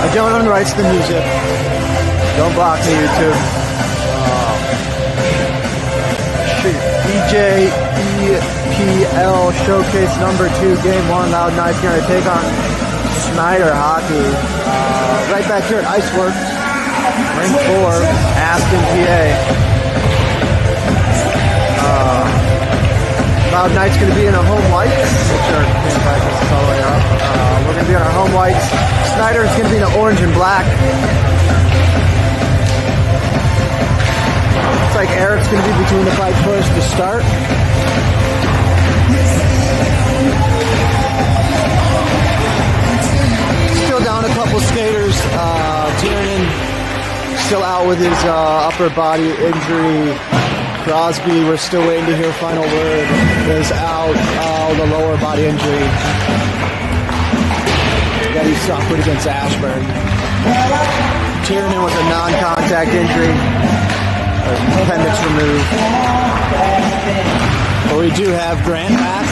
I don't own the rights to the music. Don't block me, YouTube. Shoot. EJEPL Showcase number 2, Game 1. Loud Knight's going to take on Snider Hockey. Right back here at Iceworks. Ring 4, Aston, PA. Loud Knight's going to be in our home whites. Make sure it's all the way up. We're going to be in our home whites. Snider's going to be in the orange and black. Looks like Eric's going to be between the pipes first to start. Still down a couple skaters. Tiernan still out with his upper body injury. Crosby, we're still waiting to hear final word, is out. The lower body injury that he suffered against Ashburn. Tiernan was a non-contact injury, appendix removed. But we do have Grant back.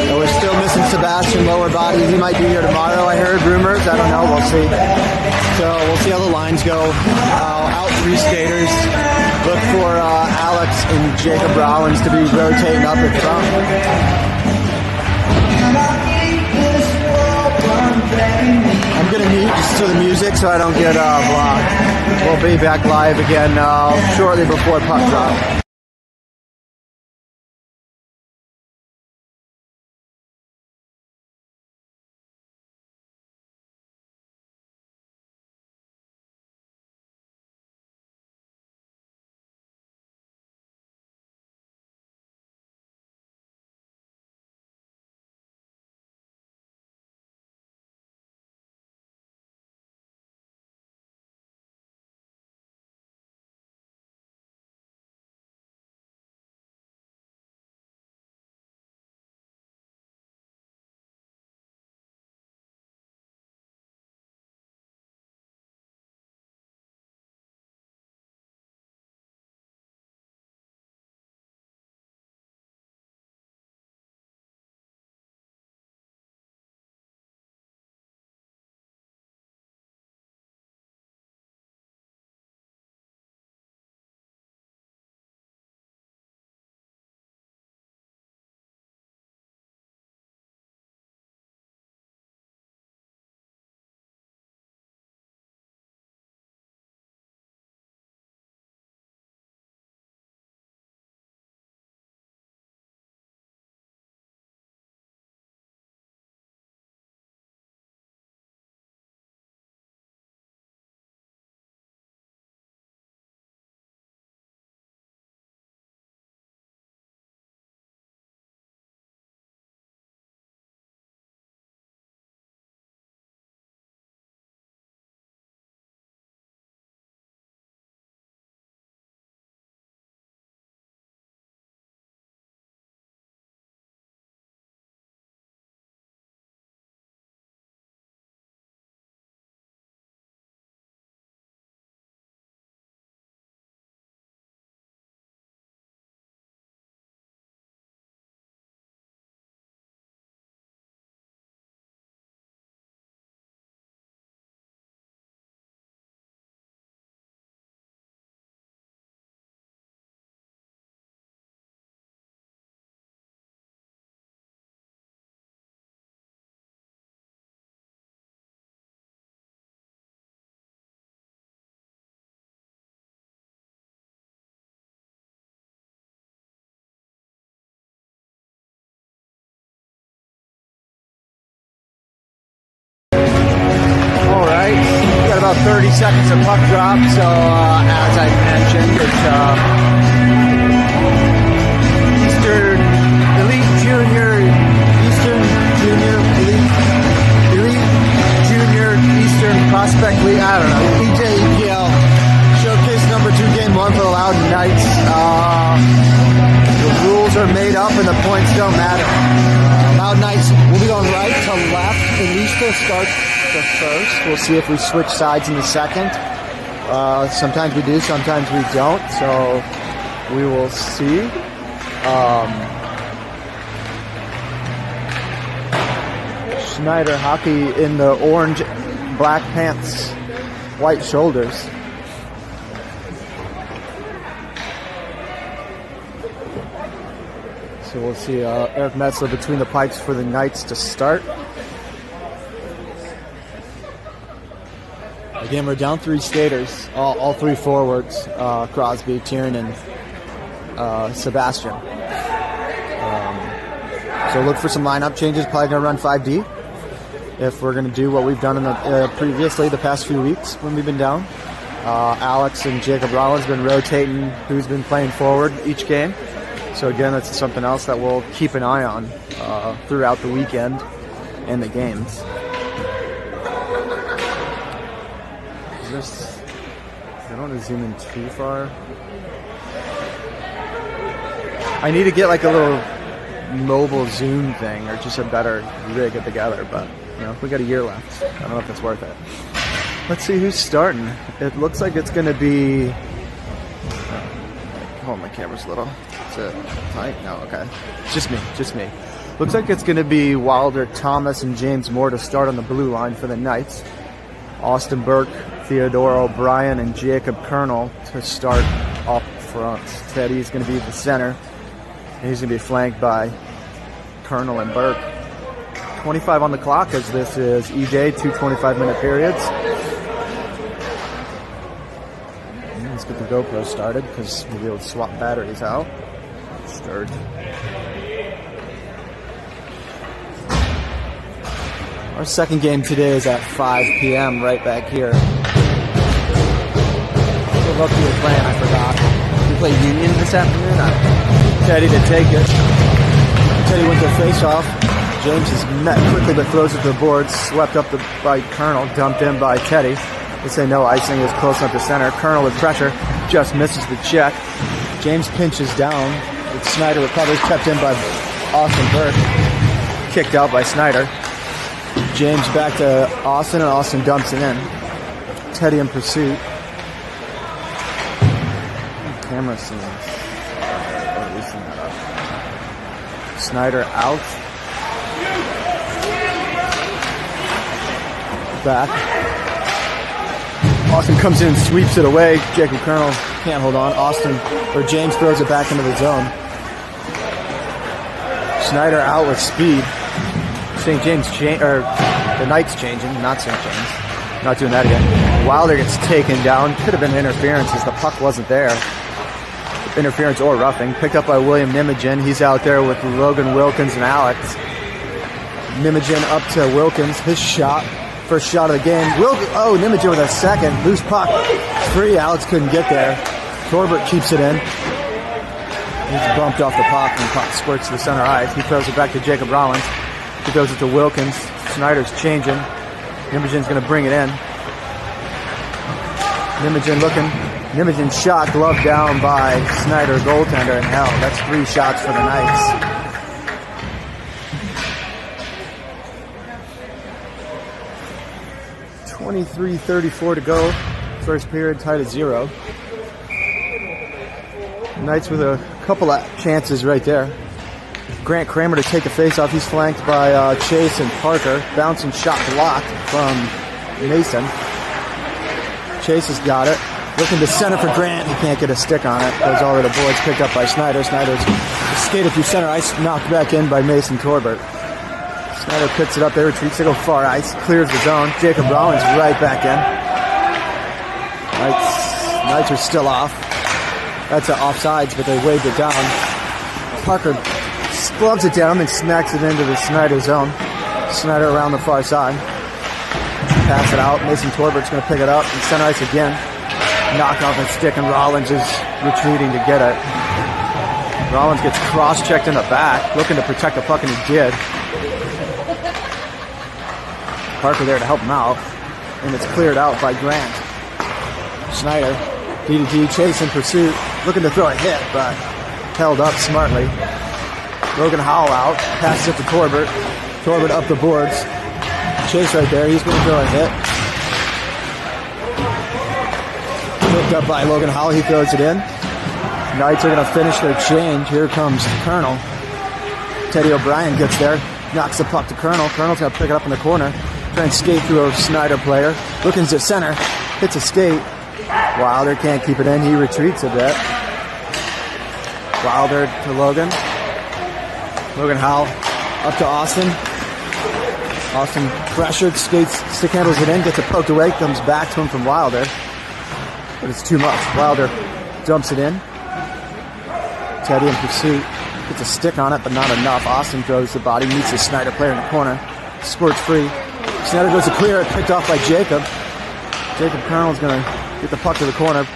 And we're still missing Sebastian, lower body. He might be here tomorrow, I heard rumors. I don't know, we'll see. So we'll see how the lines go. Out 3 skaters. Look for Alex and Jacob Rollins to be rotating up in front. I'm going to mute just to the music so I don't get blocked. We'll be back live again shortly before puck drop. About 30 seconds of puck drop, so as I mentioned, it's Eastern Elite Junior, Elite Junior Eastern Prospect League, I don't know, EJEPL Showcase number 2, Game 1 for the Loud Knights. The rules are made up and the points don't matter. Loud Knights will be going right to left. Elista starts the first. We'll see if we switch sides in the second. Sometimes we do, sometimes we don't. So we will see. Snider Hockey in the orange black pants, white shoulders. So we'll see Eric Metzler between the pipes for the Knights to start. Again, we're down 3 skaters, all 3 forwards, Crosby, Tiernan, and Sebastian. So look for some lineup changes, probably going to run 5D if we're going to do what we've done in the previously the past few weeks when we've been down. Alex and Jacob Rollins have been rotating who's been playing forward each game. So again, that's something else that we'll keep an eye on throughout the weekend and the games. I don't want to zoom in too far. I need to get like a little mobile zoom thing or just a better rig it together, but you know, we got a year left. I don't know if it's worth it. Let's see who's starting. It looks like it's going to be... Oh, my camera's little. Is it tight? No, okay. Just me. Looks like it's going to be Wilder, Thomas, and James Moore to start on the blue line for the Knights. Austin Burke, Theodore O'Brien, and Jacob Colonel to start up front. Teddy's going to be the center. And he's going to be flanked by Colonel and Burke. 25 on the clock as this is EJ, 2 25-minute periods. Let's get the GoPro started because we'll be able to swap batteries out. Start. Our second game today is at 5 p.m. right back here. Good luck to your plan, I forgot. We play Union this afternoon. Teddy to take it. Teddy went to face off. James is met quickly but throws it to the boards. Swept up by Colonel, dumped in by Teddy. They say no icing, is close up to center. Colonel with pressure, just misses the check. James pinches down. Snider recovers, kept in by Austin Burke. Kicked out by Snider. James back to Austin, and Austin dumps it in. Teddy in pursuit. Camera scenes. Loosen that up. Snider out. Back. Austin comes in and sweeps it away. Jacob Colonel can't hold on. James throws it back into the zone. Snider out with speed. St. James, the Knights changing, not St. James. Not doing that again. Wilder gets taken down. Could have been interference as the puck wasn't there. Interference or roughing. Picked up by William Nimogen. He's out there with Logan Wilkins and Alex. Nimogen up to Wilkins. His shot. First shot of the game. Nimogen with a second. Loose puck. Free. Alex couldn't get there. Torbert keeps it in. He's bumped off the puck and puck squirts to the center ice. He throws it back to Jacob Rollins. He throws it to Wilkins. Snider's changing. Nimogen's going to bring it in. Nimogen looking. Nimogen shot, glove down by Snider, goaltender, and hell, that's 3 shots for the Knights. .23:34 to go. First period tied at 0. Knights with a couple of chances right there. Grant Kramer to take a face-off. He's flanked by Chase and Parker. Bouncing shot blocked from Mason. Chase has got it. Looking to center for Grant. He can't get a stick on it. Goes all over the boards. Picked up by Snider. Snider's skated through center ice. Knocked back in by Mason Torbert. Snider picks it up. They retreats. They go far ice. Clears the zone. Jacob Rollins right back in. Knights are still off. That's an offsides, but they waved it down. Parker gloves it down and smacks it into the Snider zone. Snider around the far side. Pass it out. Mason Torbert's going to pick it up and center ice again. Knock off the stick, and Rollins is retreating to get it. Rollins gets cross-checked in the back, looking to protect the puck, and he did. Parker there to help him out, and it's cleared out by Grant. Snider, D2D, Chase in pursuit, looking to throw a hit, but held up smartly. Logan Howell out, passes it to Torbert. Torbert up the boards. Chase right there, he's going to throw a hit. Picked up by Logan Howell, he throws it in. Knights are going to finish their change. Here comes Colonel. Teddy O'Brien gets there, knocks the puck to Colonel. Colonel's going to pick it up in the corner. Trying to skate through a Snider player. Wilkins at center. Hits a skate. Wilder can't keep it in. He retreats a bit. Wilder to Logan. Logan Howell up to Austin. Austin pressured, skates, stick handles it in, gets it poked away, comes back to him from Wilder. But it's too much. Wilder dumps it in. Teddy in pursuit. Gets a stick on it, but not enough. Austin throws the body, meets the Snider player in the corner. Squirts free. Snider goes to clear it, picked off by Jacob. Jacob Colonel's going to get the puck to the corner.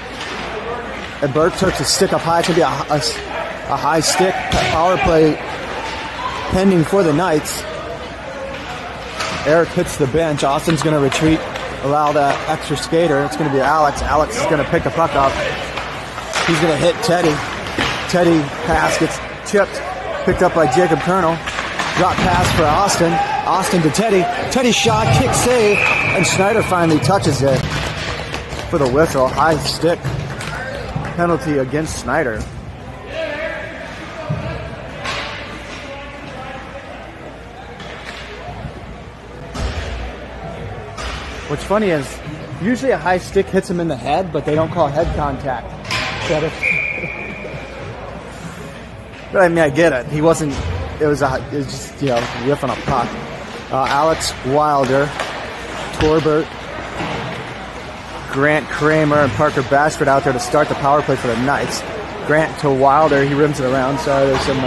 And Burke took the stick up high. It's going to be a high stick power play pending for the Knights. Eric hits the bench. Austin's going to retreat, allow that extra skater. It's going to be Alex. Alex is going to pick the puck up. He's going to hit Teddy. Teddy pass gets chipped, picked up by Jacob Colonel. Drop pass for Austin. Austin to Teddy. Teddy shot, kick save, and Snider finally touches it for the whistle. High stick penalty against Snider. What's funny is usually a high stick hits him in the head, but they don't call head contact. But I mean, I get it. He wasn't. It was just riff on a puck. Alex Wilder, Torbert, Grant Kramer, and Parker Bashford out there to start the power play for the Knights. Grant to Wilder. He rims it around. Sorry, there's some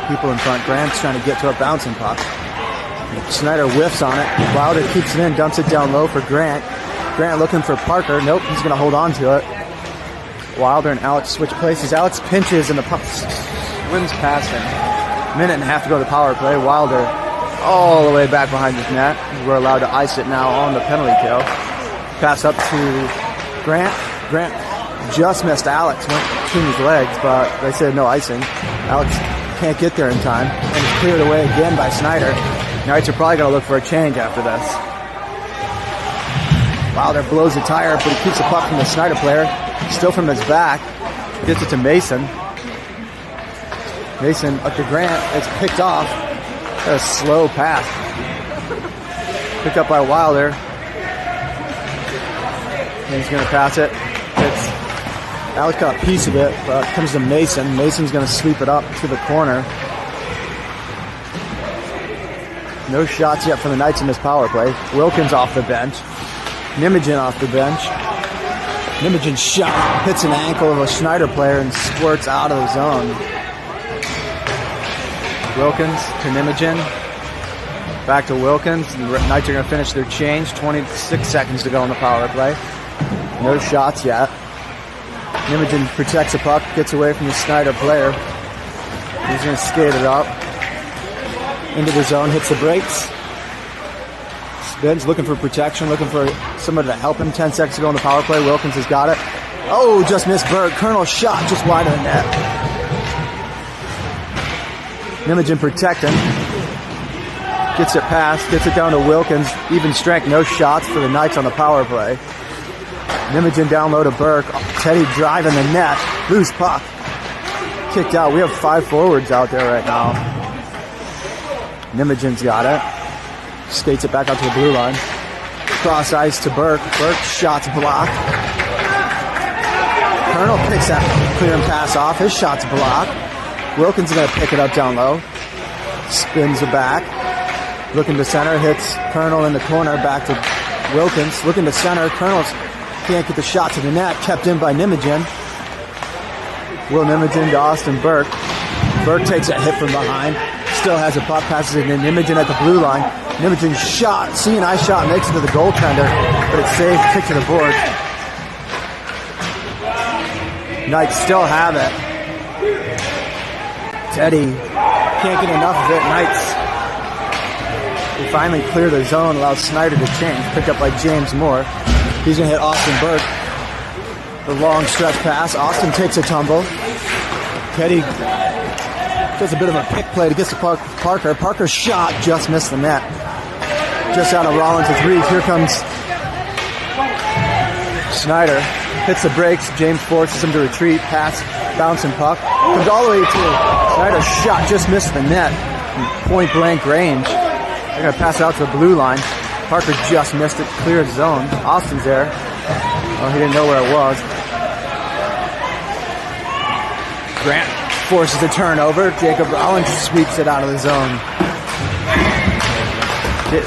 people in front. Grant's trying to get to a bouncing puck. Snider whiffs on it. Wilder keeps it in, dumps it down low for Grant. Grant looking for Parker. Nope, he's going to hold on to it. Wilder and Alex switch places. Alex pinches and the puck swims past him. Minute and a half to go to the power play. Wilder all the way back behind his net. We're allowed to ice it now on the penalty kill. Pass up to Grant. Grant just missed Alex. Went between his legs, but they said no icing. Alex can't get there in time. And it's cleared away again by Snider. Knights are probably going to look for a change after this. Wilder blows the tire, but he keeps the puck from the Snider player. Still from his back. Gets it to Mason. Mason up to Grant. It's picked off. A slow pass. Picked up by Wilder. And he's going to pass it. Alex got a piece of it, but it comes to Mason. Mason's going to sweep it up to the corner. No shots yet for the Knights in this power play. Wilkins off the bench. Nimogen off the bench. Nimogen's shot hits an ankle of a Snider player and squirts out of the zone. Wilkins to Nimogen. Back to Wilkins. The Knights are going to finish their change. 26 seconds to go in the power play. No shots yet. Nimogen protects the puck, gets away from the Snider player. He's going to skate it up into the zone, hits the brakes. Spins, looking for protection, looking for somebody to help him. 10 seconds to go in the power play. Wilkins has got it. Oh, just missed Berg. Colonel's shot just wide of the net. Nimogen protecting. Gets it past, gets it down to Wilkins. Even strength, no shots for the Knights on the power play. Nimogen down low to Burke. Teddy driving the net. Loose puck. Kicked out. We have 5 forwards out there right now. Nimogen's got it. Skates it back out to the blue line. Cross ice to Burke. Burke shot's blocked. Colonel picks that clear and pass off. His shot's blocked. Wilkins is going to pick it up down low. Spins it back. Looking to center. Hits Colonel in the corner. Back to Wilkins. Looking to center. Colonel's can't get the shot to the net. Kept in by Nimogen. Will Nimogen to Austin Burke. Burke takes a hit from behind. Still has a puck. Passes it to Nimogen at the blue line. Nimogen's shot. C&I shot makes it to the goaltender. But it's saved. Kick to the board. Knights still have it. Teddy can't get enough of it. Knights will finally clear the zone. Allows Snider to change. Picked up by James Moore. He's going to hit Austin Burke. The long stretch pass. Austin takes a tumble. Teddy does a bit of a pick play to get to Parker. Parker's shot just missed the net. Just out of Rollins' reach. Here comes Snider. Hits the brakes. James forces him to retreat. Pass. Bouncing puck. Comes all the way to Snider's shot. Just missed the net. Point blank range. They're going to pass it out to the blue line. Parker just missed it, cleared zone. Austin's there. Oh, he didn't know where it was. Grant forces a turnover. Jacob Rollins sweeps it out of the zone.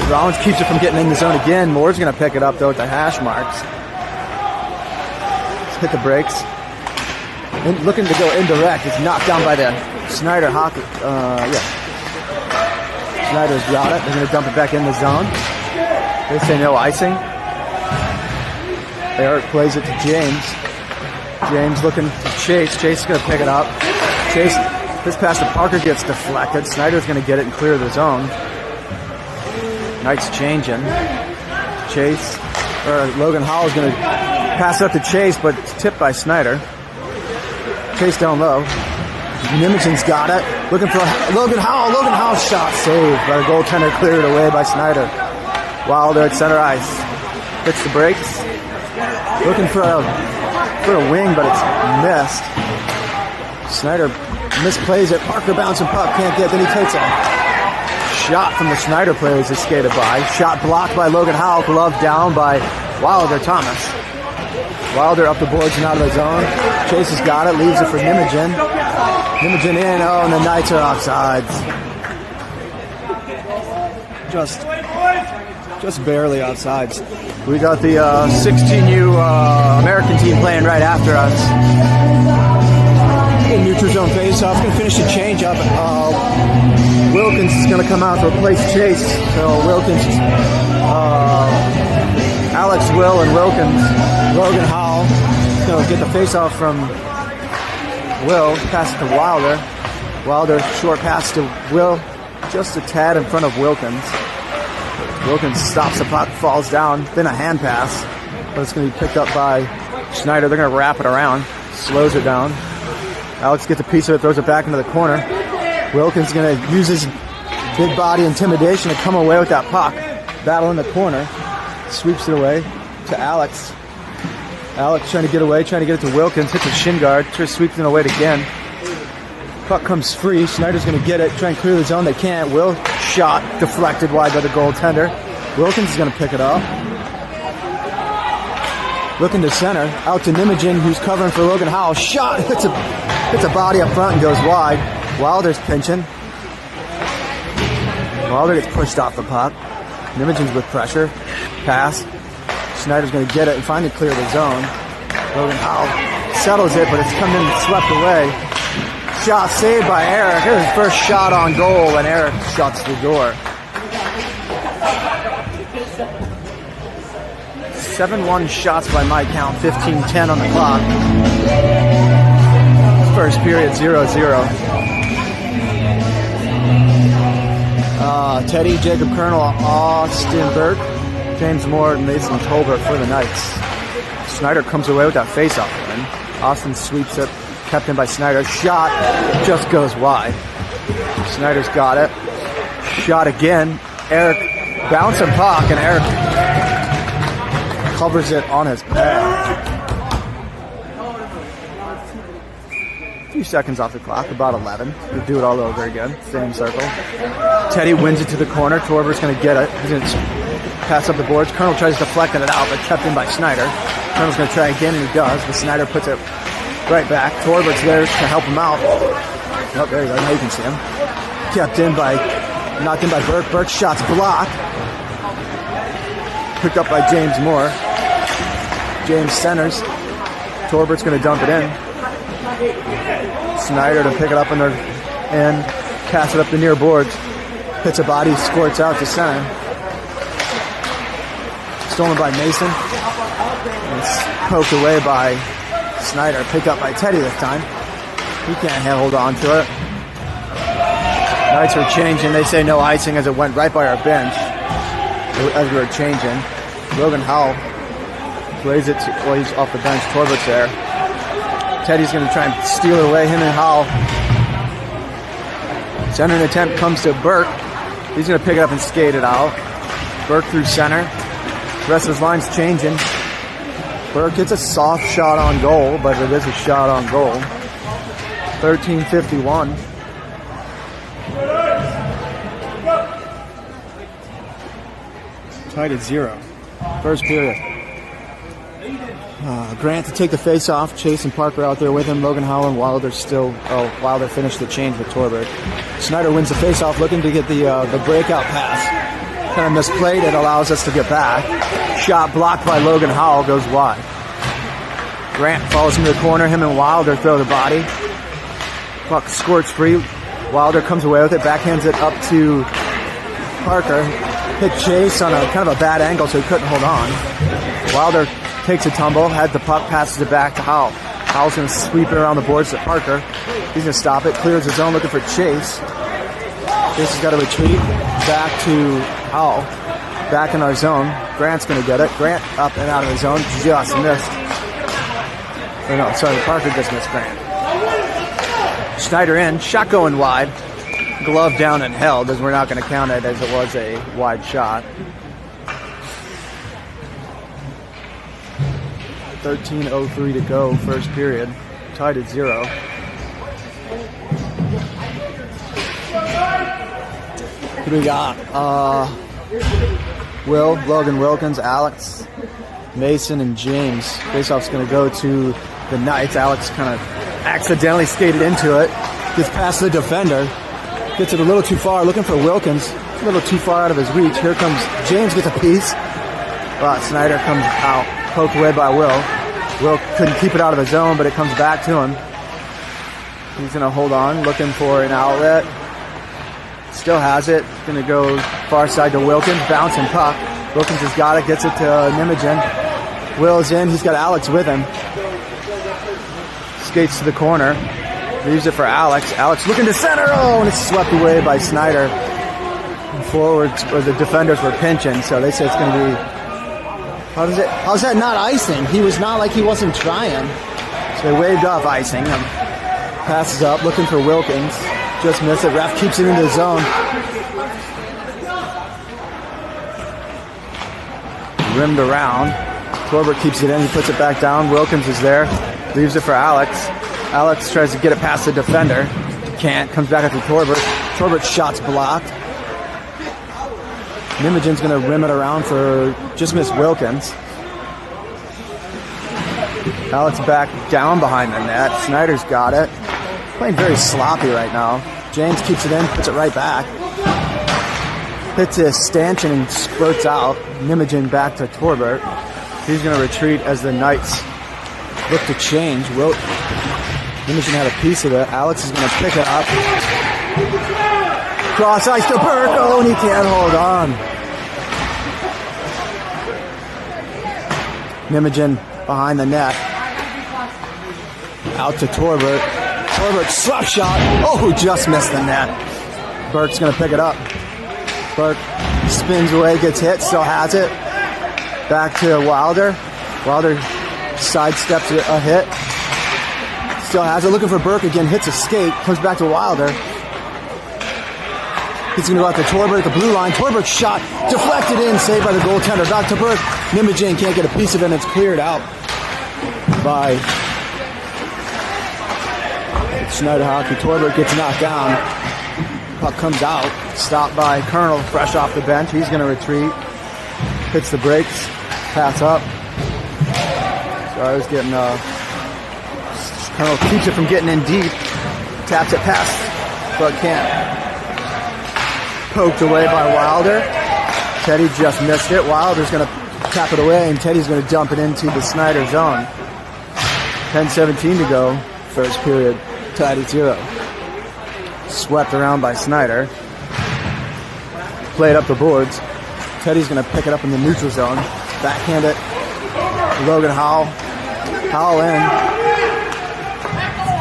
Rollins keeps it from getting in the zone again. Moore's going to pick it up, though, at the hash marks. Let's hit the brakes. Looking to go indirect. It's knocked down by the Snider hockey. Snider's got it. They're going to dump it back in the zone. They say no icing. Eric plays it to James. James looking to Chase. Chase is going to pick it up. Chase, this pass to Parker gets deflected. Snider's going to get it and clear the zone. Knight's changing. Logan Howell's going to pass it up to Chase, but it's tipped by Snider. Chase down low. Nimigen's got it. Looking for Logan Howell. Logan Howell's shot saved by the goaltender, cleared away by Snider. Wilder at center ice. Hits the brakes. Looking for a wing, but it's missed. Snider misplays it. Parker bouncing puck, can't get. Then he takes a shot from the Snider players that skated by. Shot blocked by Logan Howell. Glove down by Wilder Thomas. Wilder up the boards and out of the zone. Chase has got it. Leaves it for Nimigen. Nimigen in. Oh, and the Knights are offsides. Just barely offsides. We got the 16U American team playing right after us. In neutral zone face-off. Going to finish the change-up. Wilkins is going to come out to replace Chase. So Wilkins, Alex, Will, and Wilkins. Logan Howell is going to get the face-off from Will. Pass it to Wilder. Wilder, short pass to Will. Just a tad in front of Wilkins. Wilkins stops the puck, falls down, then a hand pass. But it's going to be picked up by Snider. They're going to wrap it around. Slows it down. Alex gets a piece of it, throws it back into the corner. Wilkins is going to use his big body intimidation to come away with that puck. Battle in the corner. Sweeps it away to Alex. Alex trying to get away, trying to get it to Wilkins. Hits a shin guard. Just sweeps it away again. Puck comes free. Snider's going to get it. Try and clear the zone. They can't. Will shot deflected wide by the goaltender. Wilkins is going to pick it up. Looking to center. Out to Nimigen, who's covering for Logan Howell. Shot. Hits a body up front and goes wide. Wilder's pinching. Wilder gets pushed off the puck. Nimigen's with pressure. Pass. Snider's going to get it and finally clear the zone. Logan Howell settles it, but it's come in and swept away. Shot saved by Eric. Here's his first shot on goal, and Eric shuts the door. 7-1 shots by my count, 15-10 on the clock. First period, 0-0. Teddy, Jacob Colonel, Austin Burke, James Moore, and Mason Tolbert for the Knights. Snider comes away with that face-off win. Austin sweeps it, kept in by Snider. Shot just goes wide. Snider's got it. Shot again. Eric bouncing puck, and Eric covers it on his pad. A few seconds off the clock, about 11. We'll do it all over again. Same circle. Teddy wins it to the corner. Torbert's going to get it. He's going to pass up the boards. Colonel tries deflecting it out, but kept in by Snider. Colonel's going to try again, and he does. But Snider puts it right back. Torbert's there to help him out. Oh, there you go. Now you can see him. Knocked in by Burke. Burke's shot's blocked. Picked up by James Moore. James centers. Torbert's going to dump it in. Snider to pick it up in their end. Pass it up the near boards. Hits a body, squirts out to center. Stolen by Mason. And it's poked away by Snider. Picked up by Teddy this time. He can't hold on to it. Knights are changing. They say no icing as it went right by our bench. As we were changing. Logan Howell plays it. He's off the bench. Torbert's there. Teddy's going to try and steal it away. Him and Howell. Centering attempt comes to Burke. He's going to pick it up and skate it out. Burke through center. The rest of his line's changing. Burke gets a soft shot on goal, but it is a shot on goal. 13:51. Tied at 0. First period. Grant to take the face-off. Chase and Parker out there with him. Logan Howell and Wilder still... Oh, Wilder finished the change with Torbert. Snider wins the face-off, looking to get the breakout pass. Kind of misplayed. It allows us to get back. Shot blocked by Logan Howell. Goes wide. Grant follows him to the corner. Him and Wilder throw the body. Puck squirts free. Wilder comes away with it. Backhands it up to Parker. Hit Chase on a kind of a bad angle, so he couldn't hold on. Wilder takes a tumble, had the puck, passes it back to Howell. Howell's going to sweep it around the boards to Parker. He's going to stop it, clears his zone, looking for Chase. Chase has got to retreat back to Howell. Back in our zone. Grant's going to get it. Grant up and out of his zone. Just missed. Or no, sorry, Parker just missed Grant. Snider in, shot going wide. Glove down and held, as we're not going to count it as it was a wide shot. 13:03 to go, first period. Tied at 0. Who do we got? Will, Logan Wilkins, Alex, Mason, and James. Faceoff's going to go to the Knights. Alex kind of accidentally skated into it. Gets past the defender. Gets it a little too far, looking for Wilkins. A little too far out of his reach. Here comes James, gets a piece. But Snider comes out, poked away by Will. Will couldn't keep it out of the zone, but it comes back to him. He's going to hold on, looking for an outlet. Still has it. Going to go far side to Wilkins, bouncing puck. Wilkins has got it, gets it to Nijmegen. Will's in, he's got Alex with him. Skates to the corner. Leaves it for Alex. Alex looking to center. Oh, and it's swept away by Snider. Forwards, or the defenders were pinching, so they say it's going to be... How's that not icing? He was not like he wasn't trying. So they waved off icing. Passes up, looking for Wilkins. Just missed it. Ref keeps it into the zone. Rimmed around. Torbert keeps it in. He puts it back down. Wilkins is there. Leaves it for Alex. Alex tries to get it past the defender. Can't. Comes back after Torbert. Torbert's shot's blocked. Nijmegen's going to rim it around for just missed Wilkins. Alex back down behind the net. Snider's got it. Playing very sloppy right now. James keeps it in, puts it right back. Hits a stanchion and spurts out. Nijmegen back to Torbert. He's going to retreat as the Knights look to change. Nijmegen had a piece of it. Alex is going to pick it up. Cross ice to Burke. Oh, and he can't hold on. Nijmegen behind the net. Out to Torbert. Torbert slap shot. Oh, just missed the net. Burke's going to pick it up. Burke spins away, gets hit, still has it. Back to Wilder. Wilder sidesteps a hit. Still has it. Looking for Burke again. Hits a skate. Comes back to Wilder. He's going to go out to Torbert at the blue line. Torbert's shot deflected in. Saved by the goaltender. Back to Burke. Nijmegen can't get a piece of it, and it's cleared out by Snider hockey. Torbert gets knocked down. Puck comes out. Stopped by Colonel, fresh off the bench. He's going to retreat. Hits the brakes. Pass up. So I was getting... Colonel keeps it from getting in deep. Taps it past, but can't. Poked away by Wilder. Teddy just missed it. Wilder's going to tap it away, and Teddy's going to dump it into the Snider zone. 10:17 to go. First period. Tied at 0. Swept around by Snider. Played up the boards. Teddy's going to pick it up in the neutral zone. Backhand it. Logan Howell. Howell in.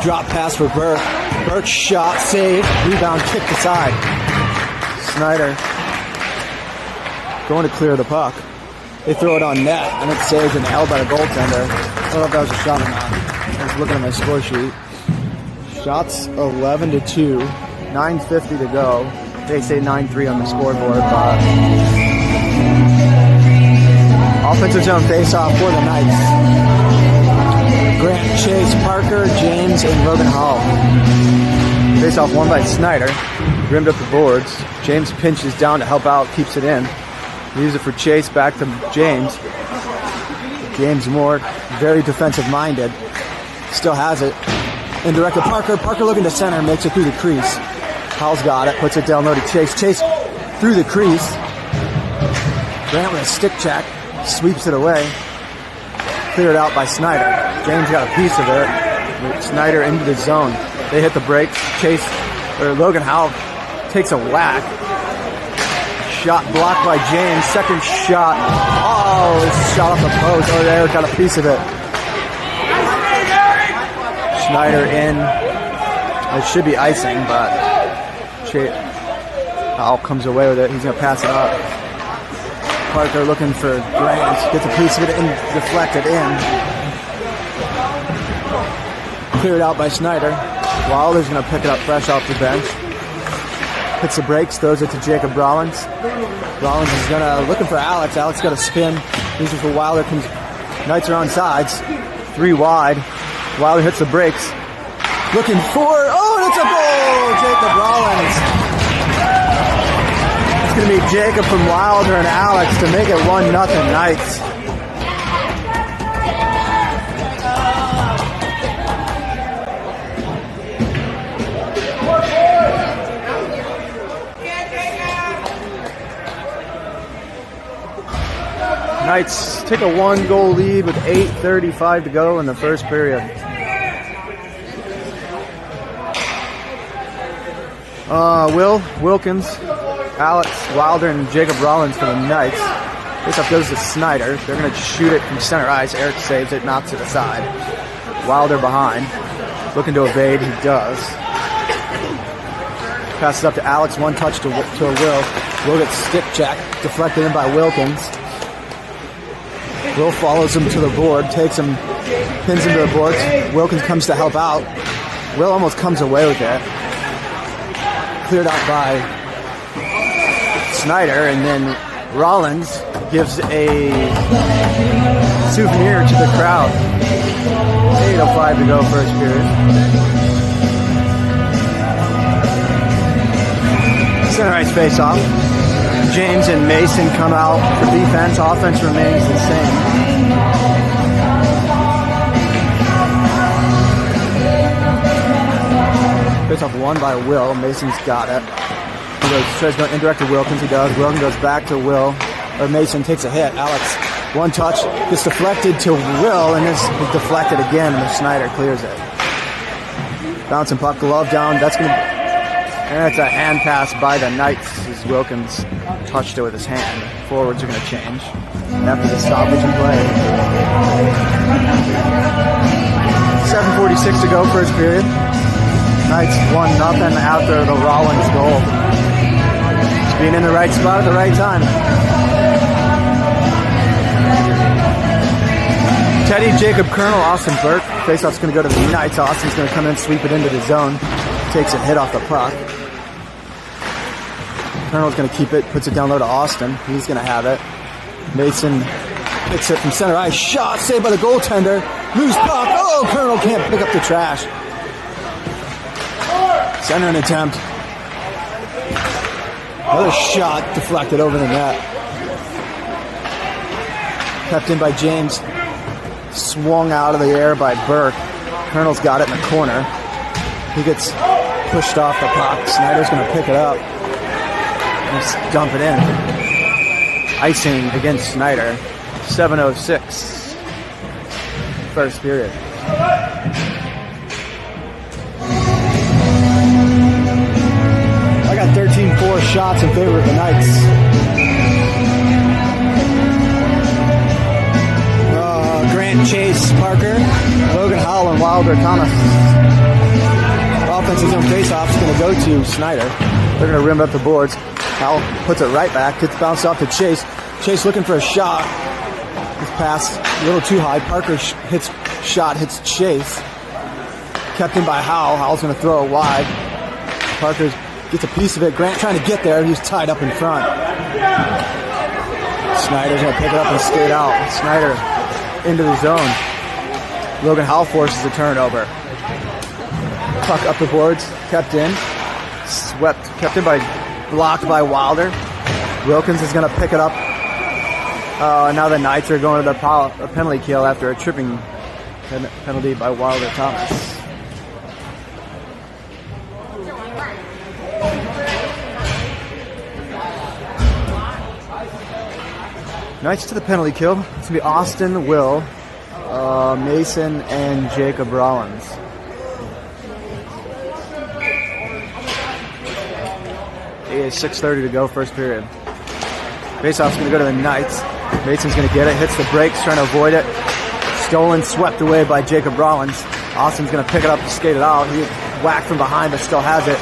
Drop pass for Burke. Burke shot, save. Rebound, kicked aside. Snider going to clear the puck. They throw it on net, and it's saved and held by the goaltender. I don't know if that was a shot or not. I was looking at my score sheet. Shots 11-2. 9:50 to go. They say 9-3 on the scoreboard. Offensive zone face-off for the Knights. Grant, Chase, Parker, James, and Logan Hall. Face-off won by Snider. Rimmed up the boards. James pinches down to help out, keeps it in. Use it for Chase, back to James. James Moore, very defensive minded. Still has it. Indirect to Parker. Parker looking to center, makes it through the crease. Howell's got it, puts it down low to Chase. Chase through the crease. Grant with a stick check, sweeps it away. Cleared out by Snider. James got a piece of it. Snider into the zone. They hit the brakes. Chase, or Logan Howell takes a whack. Shot blocked by James. Second shot. Oh, it's shot off the post. Oh, there, got a piece of it. Snider in. It should be icing, but Howell comes away with it. He's going to pass it up. Parker looking for Grant. Gets a piece of it and deflected in. Cleared out by Snider. Wilder's going to pick it up fresh off the bench. Hits the brakes, throws it to Jacob Rollins. Rollins is looking for Alex. Alex got a spin. Uses for Wilder. Knights are on sides. 3 wide. Wilder hits the brakes. Looking for, and it's a goal! Jacob Rollins. It's going to be Jacob from Wilder and Alex to make it 1-0 Knights. Knights take a 1-goal lead with 8:35 to go in the first period. Wilkins, Alex Wilder, and Jacob Rollins for the Knights. This up goes to Snider. They're going to shoot it from center ice. Eric saves it, knocks it aside. Wilder behind, looking to evade. He does. Passes up to Alex. One touch to Will. Will gets stick check, deflected in by Wilkins. Will follows him to the board, takes him, pins him to the boards. Wilkins comes to help out. Will almost comes away with it. Cleared out by Snider, and then Rollins gives a souvenir to the crowd. 8:05 to go first period. Center ice face off. James and Mason come out for defense. Offense remains the same. Face off won by Will. Mason's got it. He tries to go indirect to Wilkins. He does. Wilkins goes back to Will. Or Mason takes a hit. Alex, one touch, gets deflected to Will, and this is deflected again, and Snider clears it. Bouncing puck, glove down. That's going to, and it's a hand pass by the Knights as Wilkins touched it with his hand. Forwards are going to change after the stoppage in play. 7:46 to go, first period. Knights 1-0 after the Rollins goal. Just being in the right spot at the right time. Teddy, Jacob Colonel, Austin Burke. Faceoff's going to go to the Knights. Austin's going to come in, sweep it into the zone. Takes a hit off the puck. Colonel's going to keep it, puts it down low to Austin. He's going to have it. Mason picks it from center ice. Shot saved by the goaltender. Loose puck. Oh, Colonel can't pick up the trash. Center an attempt. Another shot deflected over the net. Kept in by James. Swung out of the air by Burke. Colonel's got it in the corner. He gets pushed off the puck. Snider's going to pick it up. Just dump it in. Icing against Snider. 7:06. First period. I got 13-4 shots in favor of the Knights. Grant, Chase, Parker, Logan Howell, and Wilder Thomas. Offensive zone faceoff is going to go to Snider. They're going to rim up the boards. Howell puts it right back. Gets bounced off to Chase. Chase looking for a shot. This pass a little too high. Parker hits Chase. Kept in by Howell. Howell's going to throw it wide. Parker gets a piece of it. Grant trying to get there. He's tied up in front. Snider's going to pick it up and skate out. Snider into the zone. Logan Howell forces a turnover. Puck up the boards. Kept in. Swept. Kept in by... Blocked by Wilder. Wilkins is going to pick it up Now the Knights are going to the penalty kill after a tripping penalty by Wilder Thomas. Knights to the penalty kill. It's going to be Austin, Will, Mason, and Jacob Rollins. It is 6:30 to go, first period. Faceoff's going to go to the Knights. Mason's going to get it, hits the brakes, trying to avoid it. Stolen, swept away by Jacob Rollins. Austin's going to pick it up and skate it out. He whacked from behind, but still has it.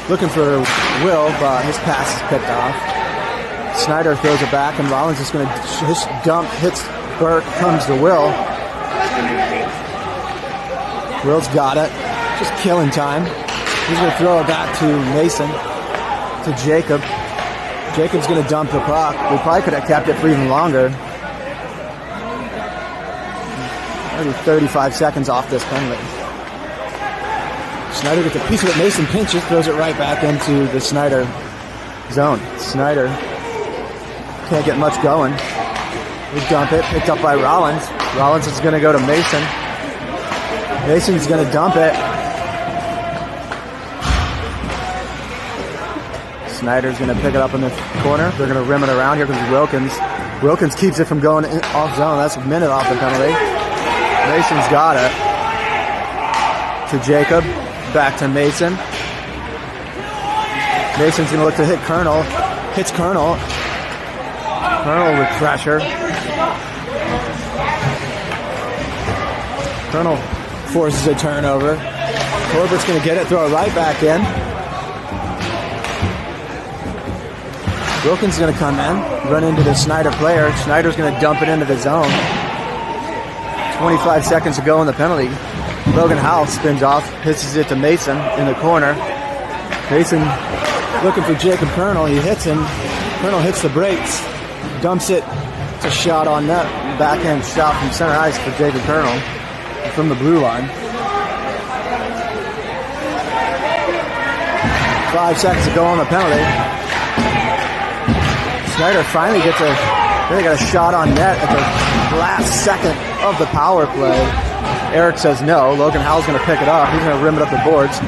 Looking for Will, but his pass is picked off. Snider throws it back, and Rollins is going to dump, hits Burke, comes to Will. Will's got it. Just killing time. He's going to throw it back to Mason, to Jacob. Jacob's going to dump the puck. We probably could have kept it for even longer. Maybe 35 seconds off this penalty. Snider gets a piece of it. Mason pinches, throws it right back into the Snider zone. Snider can't get much going. We dump it, picked up by Rollins. Rollins is going to go to Mason. Mason's going to dump it. Snider's going to pick it up in the corner. They're going to rim it around. Here comes Wilkins. Wilkins keeps it from going off zone. That's a minute off the penalty. Mason's got it. To Jacob. Back to Mason. Mason's going to look to hit Colonel. Hits Colonel. Colonel with pressure. Colonel forces a turnover. Corbett's going to get it, throw it right back in. Wilkins is going to come in, run into the Snider player. Snider's going to dump it into the zone. 25 seconds to go in the penalty. Logan Howell spins off, pitches it to Mason in the corner. Mason looking for Jacob Colonel. He hits him. Colonel hits the brakes. Dumps it. It's a shot on net. Backhand shot from center ice for Jacob Colonel from the blue line. 5 seconds to go on the penalty. Snider finally gets a shot on net at the last second of the power play. Eric says no. Logan Howell's going to pick it up. He's going to rim it up the boards.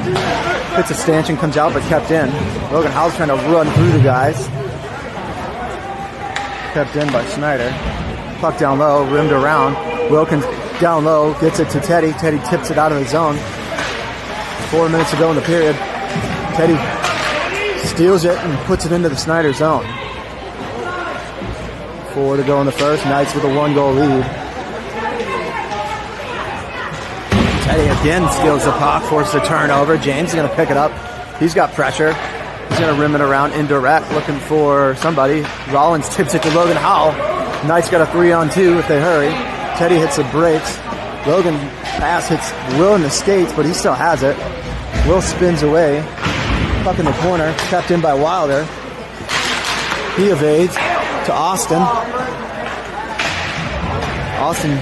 Hits a stanchion, comes out, but kept in. Logan Howell's trying to run through the guys. Kept in by Snider. Puck down low, rimmed around. Wilkins down low, gets it to Teddy. Teddy tips it out of the zone. 4 minutes to go in the period. Teddy steals it and puts it into the Snider zone. 4 to go in the first. Knights with a 1-goal lead. Teddy again steals the puck, forces a turnover. James is going to pick it up. He's got pressure. He's going to rim it around indirect, looking for somebody. Rollins tips it to Logan Howell. Knights got a 3-on-2 if they hurry. Teddy hits the brakes. Logan pass hits Will in the skates, but he still has it. Will spins away. Puck in the corner, kept in by Wilder. He evades to Austin. Austin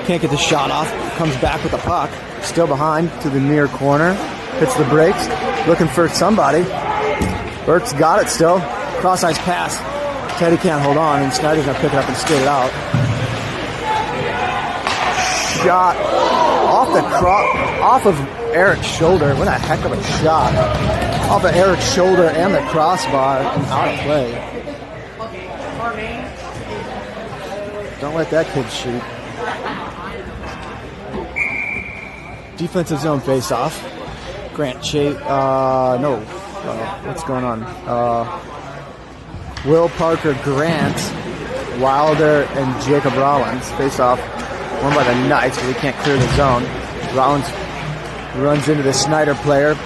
can't get the shot off. Comes back with the puck. Still behind to the near corner. Hits the brakes. Looking for somebody. Burke's got it still. Cross ice pass. Teddy can't hold on, and Snider's going to pick it up and skate it out. Shot off of Eric's shoulder. What a heck of a shot. Off of Eric's shoulder and the crossbar and out of play. Don't let that kid shoot. Defensive zone face-off. Grant Chase. What's going on? Will, Parker, Grant, Wilder, and Jacob Rollins face off. Won by the Knights, but we can't clear the zone. Rollins runs into the Snider player.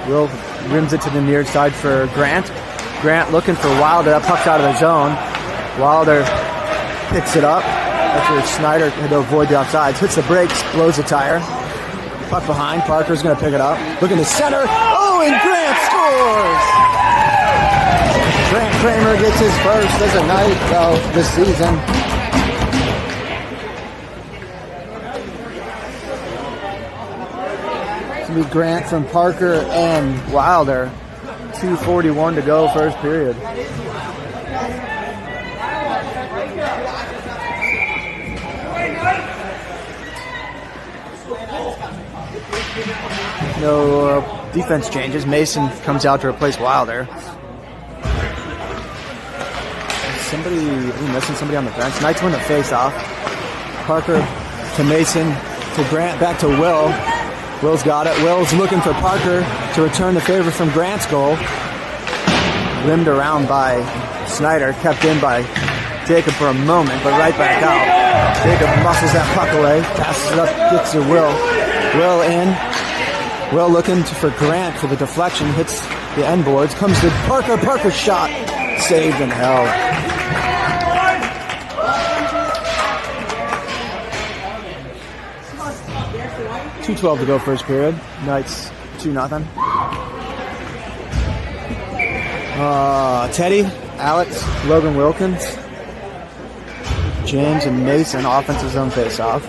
Will rims it to the near side for Grant. Grant looking for Wilder. That puck's out of the zone. Wilder picks it up. That's where Snider had to avoid the offsides. Hits the brakes, blows the tire. Puck behind. Parker's going to pick it up. Looking to center. Oh, and Grant scores! Grant Kramer gets his first as a Knight this season. It's going to be Grant from Parker and Wilder. 2:41 to go, first period. No defense changes. Mason comes out to replace Wilder. Somebody, we missing somebody on the bench. Knights win the face-off. Parker to Mason to Grant, back to Will. Will's got it. Will's looking for Parker to return the favor from Grant's goal. Rimmed around by Snider, kept in by Jacob for a moment, but right back out. Jacob muscles that puck away, passes it up, gets to Will. Will in. Will looking for Grant for the deflection, hits the end boards, comes to Parker. Parker's shot saved and held. .2:12 to go first period. Knights 2-0. Teddy, Alex, Logan Wilkins, James, and Mason, offensive zone face-off.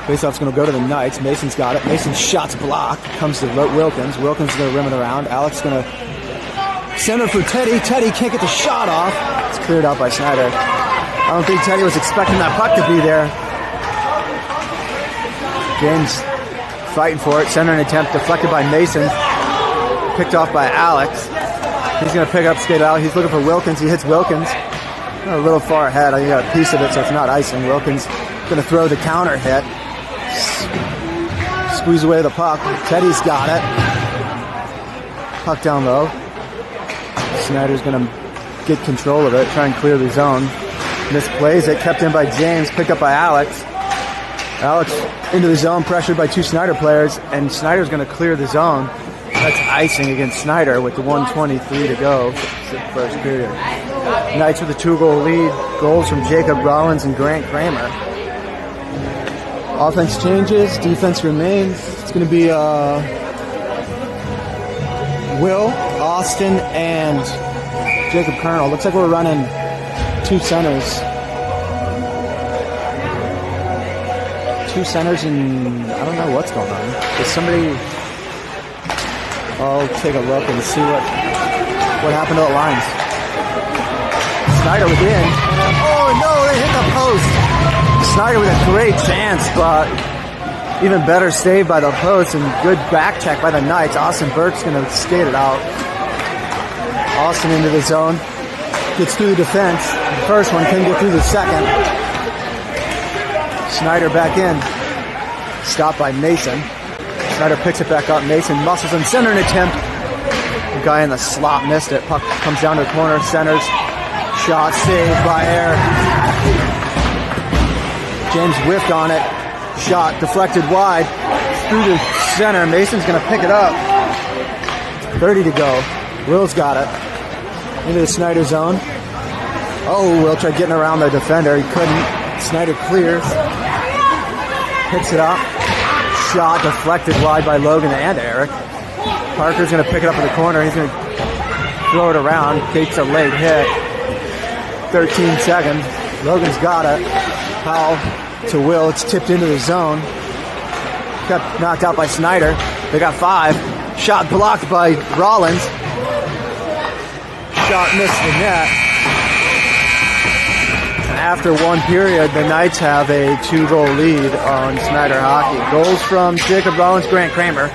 Face-off's going to go to the Knights. Mason's got it. Mason's shot's blocked. Comes to Wilkins. Wilkins is going to rim it around. Alex is going to center for Teddy. Teddy can't get the shot off. It's cleared out by Snider. I don't think Teddy was expecting that puck to be there. James fighting for it. Centering attempt deflected by Mason. Picked off by Alex. He's going to pick up, skate out. He's looking for Wilkins. He hits Wilkins. A little far ahead. I got a piece of it, so it's not icing. Wilkins going to throw the counter hit. Squeeze away the puck. Teddy's got it. Puck down low. Snider's going to get control of it, try and clear the zone. Misplays it, kept in by James, picked up by Alex. Alex into the zone, pressured by two Snider players, and Snider's going to clear the zone. That's icing against Snider with the 1:23 to go for the first period. Knights with a 2-goal lead. Goals from Jacob Rollins and Grant Kramer. Offense changes, defense remains. It's going to be Will, Austin, and Jacob Colonel. Looks like we're running two centers. Two centers, and I don't know what's going on. Is somebody... I'll take a look and see what happened to the lines. Snider within. Oh no, they hit the post. Snider with a great chance, but even better save by the post and good back check by the Knights. Austin Burke's going to skate it out. Austin into the zone. Gets through the defense. The first one, couldn't get through the second. Snider back in. Stopped by Mason. Snider picks it back up. Mason muscles and centering attempt. The guy in the slot missed it. Puck comes down to the corner. Centers. Shot saved by Air. James whiffed on it. Shot deflected wide. Through the center. Mason's going to pick it up. 30 to go. Will's got it. Into the Snider zone. Oh, Will tried getting around the defender. He couldn't. Snider clears. Picks it up. Shot deflected wide by Logan and Eric. Parker's going to pick it up in the corner. He's going to throw it around. Takes a late hit. 13 seconds. Logan's got it. Powell to Will. It's tipped into the zone. Got knocked out by Snider. They got 5. Shot blocked by Rollins. Shot missed the net. After one period, the Knights have a 2-goal lead on Snider Hockey. Goals from Jacob Rollins, Grant Kramer.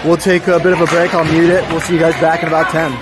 We'll take a bit of a break. I'll mute it. We'll see you guys back in about 10.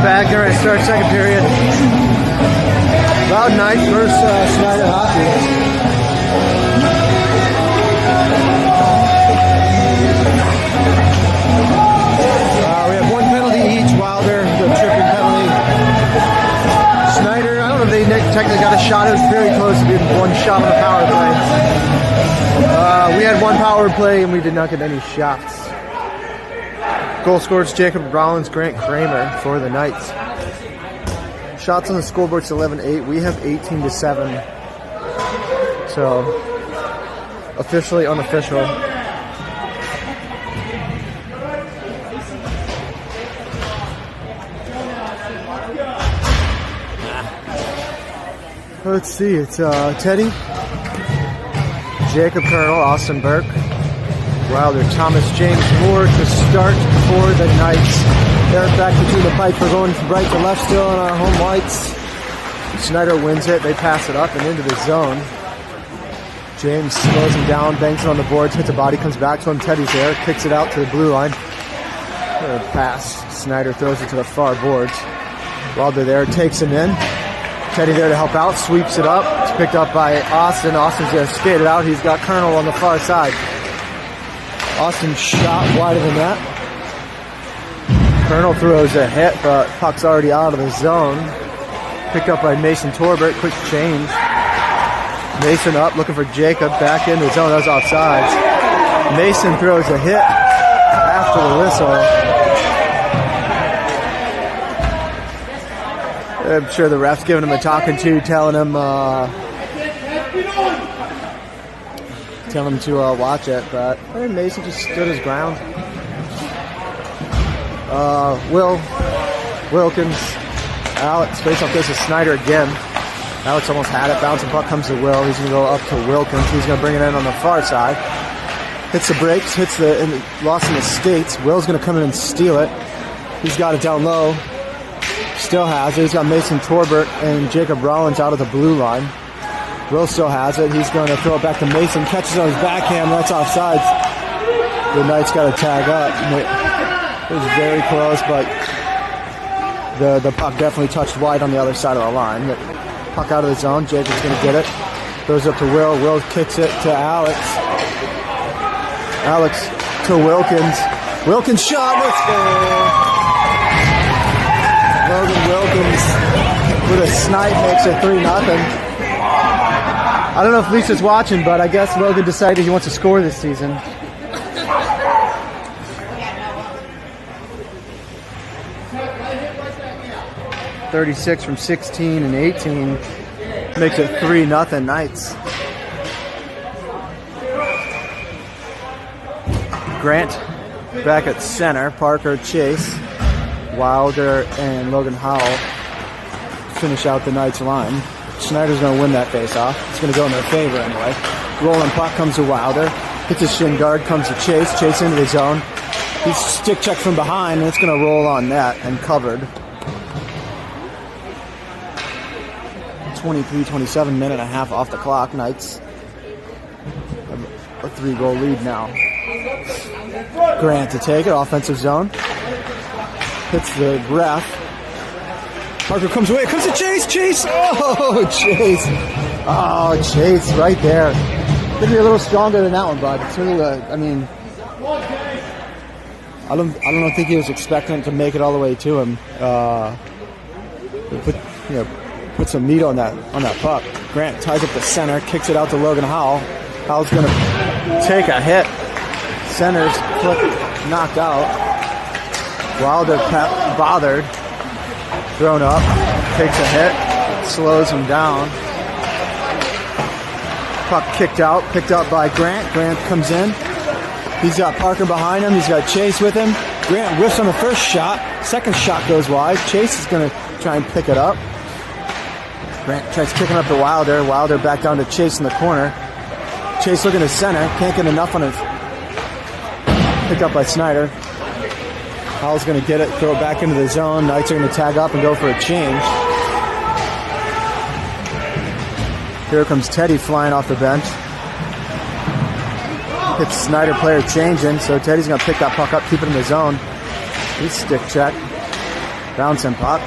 back there. I start second period. Loud night, first Snider hockey. We have one penalty each. Wilder, the tripping penalty. Snider, I don't know if they technically got a shot. It was very close to being one shot on the power play. We had one power play and we did not get any shots. Goal scorers Jacob Rollins, Grant Kramer for the Knights. Shots on the scoreboard's 11-8. We have 18-7. So, officially unofficial. Let's see, it's Teddy, Jacob Colonel, Austin Burke, Wilder, Thomas, James Moore to start for the Knights. They're back between the pipes. We're going from right to left still on our home whites. Snider wins it. They pass it up and into the zone. James slows him down, bangs it on the boards, hits a body, comes back to him. Teddy's there, kicks it out to the blue line. Pass. Snider throws it to the far boards. Wilder there, takes him in. Teddy there to help out, sweeps it up. It's picked up by Austin. Austin's going to skate it out. He's got Colonel on the far side. Austin shot wider than that. Colonel throws a hit, but puck's already out of the zone. Picked up by Mason Torbert. Quick change. Mason up, looking for Jacob. Back in the zone. That was offsides. Mason throws a hit after the whistle. I'm sure the ref's giving him a talking to, telling him to watch it, but Mason just stood his ground. Wilkins, Alex, face-off goes to Snider again. Alex almost had it, bouncing puck comes to Will. He's going to go up to Wilkins. He's going to bring it in on the far side. Hits the brakes, lost in the skates. Will's going to come in and steal it. He's got it down low. Still has it. He's got Mason Torbert and Jacob Rollins out of the blue line. Will still has it. He's going to throw it back to Mason. Catches on his backhand. That's offsides. The Knights got to tag up. It was very close, but the puck definitely touched wide on the other side of the line. Puck out of the zone. Jacob's going to get it. Throws up to Will. Will kicks it to Alex. Alex to Wilkins. Wilkins shot. Let's go. Logan Wilkins with a snipe makes it 3-0. I don't know if Lisa's watching, but I guess Logan decided he wants to score this season. .36 from 16 and 18 makes it 3-0 Knights. Grant back at center. Parker, Chase, Wilder, and Logan Howell finish out the Knights line. Snider's going to win that face-off. It's going to go in their favor anyway. Rolling puck comes to Wilder. Hits his shin guard, comes to Chase. Chase into the zone. He's stick checked from behind, and it's going to roll on net and covered. 23-27, minute and a half off the clock. Knights have a 3-goal lead now. Grant to take it, offensive zone. Hits the ref. Parker comes away, comes to Chase, Chase! Oh, Chase! Oh, Chase, right there. Could be a little stronger than that one, bud. It's really, I don't think he was expecting to make it all the way to him. Put some meat on that puck. Grant ties up the center, kicks it out to Logan Howell. Howell's gonna take a hit. Center's foot knocked out. Wilder bothered. Thrown up. Takes a hit. Slows him down. Puck kicked out. Picked up by Grant. Grant comes in. He's got Parker behind him. He's got Chase with him. Grant whiffs on the first shot. Second shot goes wide. Chase is going to try and pick it up. Grant tries kicking up to Wilder. Wilder back down to Chase in the corner. Chase looking to center. Can't get enough on it. Picked up by Snider. Howell's going to get it, throw it back into the zone. Knights are going to tag up and go for a change. Here comes Teddy flying off the bench. Hits Snider player changing, so Teddy's going to pick that puck up, keep it in the zone. He's stick check. Bouncing puck.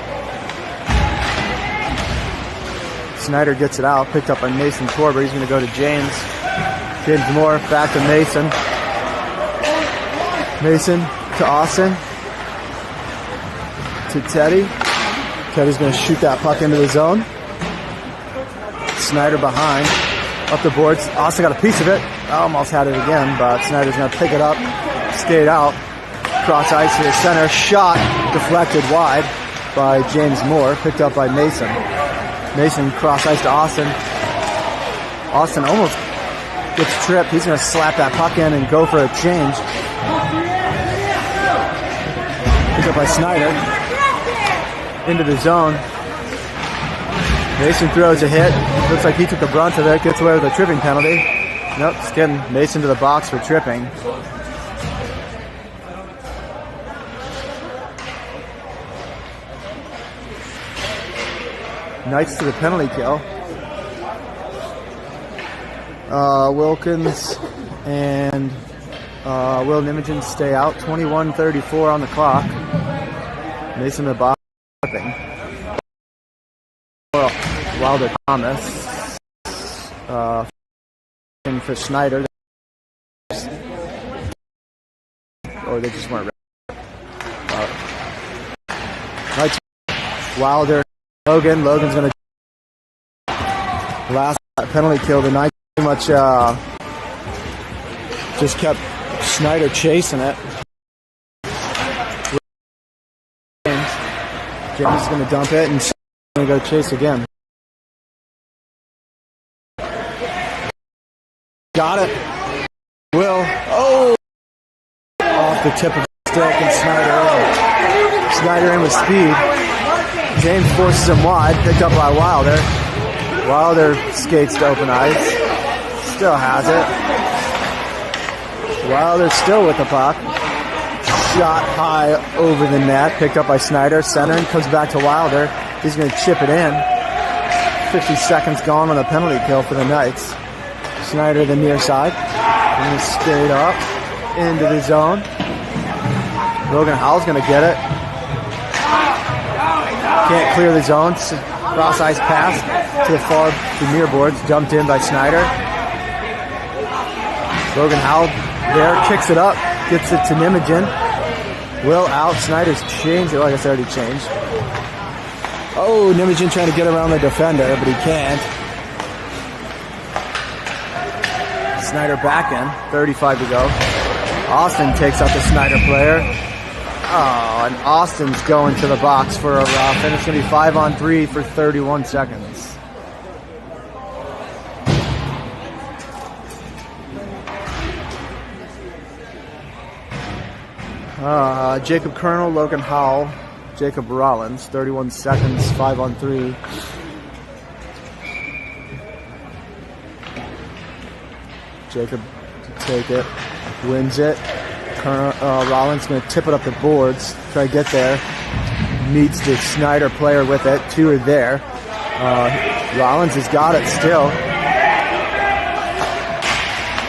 Snider gets it out, picked up by Mason Torber. He's going to go to James. James Moore back to Mason. Mason to Austin. To Teddy. Teddy's going to shoot that puck into the zone. Snider behind. Up the boards. Austin got a piece of it. Almost had it again, but Snider's going to pick it up. Skate out. Cross ice to the center. Shot deflected wide by James Moore. Picked up by Mason. Mason cross ice to Austin. Austin almost gets tripped. He's going to slap that puck in and go for a change. Picked up by Snider. Into the zone. Mason throws a hit. Looks like he took the brunt of it. Gets away with a tripping penalty. Nope, just getting Mason to the box for tripping. Knights to the penalty kill. Wilkins and Will Nijmegen stay out. 21:34 on the clock. Mason to the box. Wilder Thomas. For Snider. Or they just weren't ready. Knights. Wilder. Logan's going to last penalty kill tonight. Pretty much just kept Snider chasing it. James is going to dump it and going to go chase again. Got it. Will. Oh! Off the tip of the stick and Snider in. Snider in with speed. James forces him wide, picked up by Wilder. Wilder skates to open ice. Still has it. Wilder still with the puck. Shot high over the net, picked up by Snider. Centering, comes back to Wilder. He's going to chip it in. 50 seconds gone on the penalty kill for the Knights. Snider the near side. Going to skate up into the zone. Logan Howell's going to get it. Can't clear the zone. Cross ice pass to the far, the near boards. Dumped in by Snider. Logan Howell there, kicks it up, gets it to Nijmegen. Will out. Snider's changed it. Like I said, already changed. Oh, Nijmegen trying to get around the defender, but he can't. Snider back in. 35 to go. Austin takes out the Snider player. Oh, and Austin's going to the box for a rough, and it's going to be 5-on-3 for 31 seconds. Jacob Colonel, Logan Howell, Jacob Rollins, 31 seconds, 5-on-3. Jacob to take it, wins it. Rollins going to tip it up the boards, try to get there. Meets the Snider player with it. Two are there. Rollins has got it still.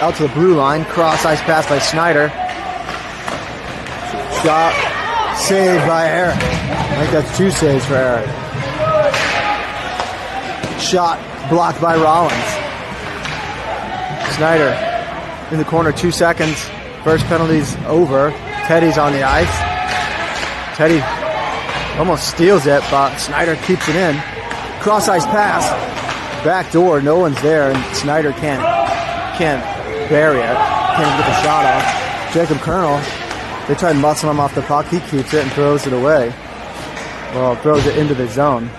Out to the blue line. Cross ice pass by Snider. Shot saved by Eric. I think that's 2 saves for Eric. Shot blocked by Rollins. Snider in the corner, 2 seconds. First penalty's over. Teddy's on the ice. Teddy almost steals it, but Snider keeps it in. Cross ice pass. Back door, no one's there, and Snider can't bury it. Can't get the shot off. Jacob Colonel, they try to muscle him off the puck. He keeps it and throws it away. Well, throws it into the zone.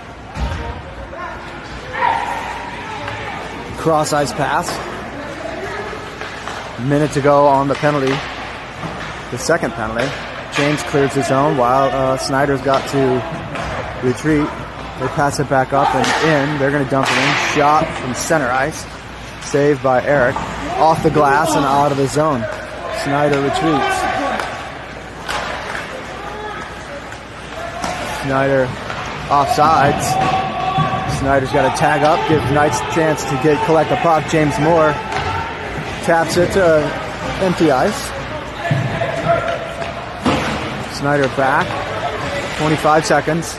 Cross ice pass. Minute to go on the penalty. The second penalty. James clears the zone while Snider's got to retreat. They pass it back up and in. They're going to dump it in. Shot from center ice. Saved by Eric. Off the glass and out of the zone. Snider retreats. Snider offsides. Snider's got to tag up. Give Knights a chance to collect the puck. James Moore taps it to empty ice. Snider back. 25 seconds.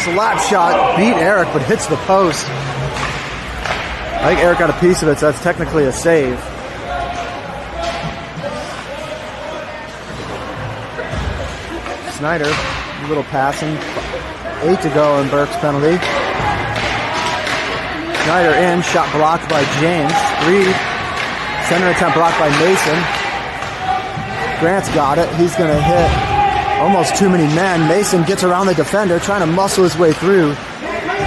Slap shot, beat Eric, but hits the post. I think Eric got a piece of it, so that's technically a save. Snider, a little passing. 8 to go in Burke's penalty. Snider in, shot blocked by James. 3, center attempt blocked by Mason. Grant's got it. He's going to hit almost too many men. Mason gets around the defender, trying to muscle his way through.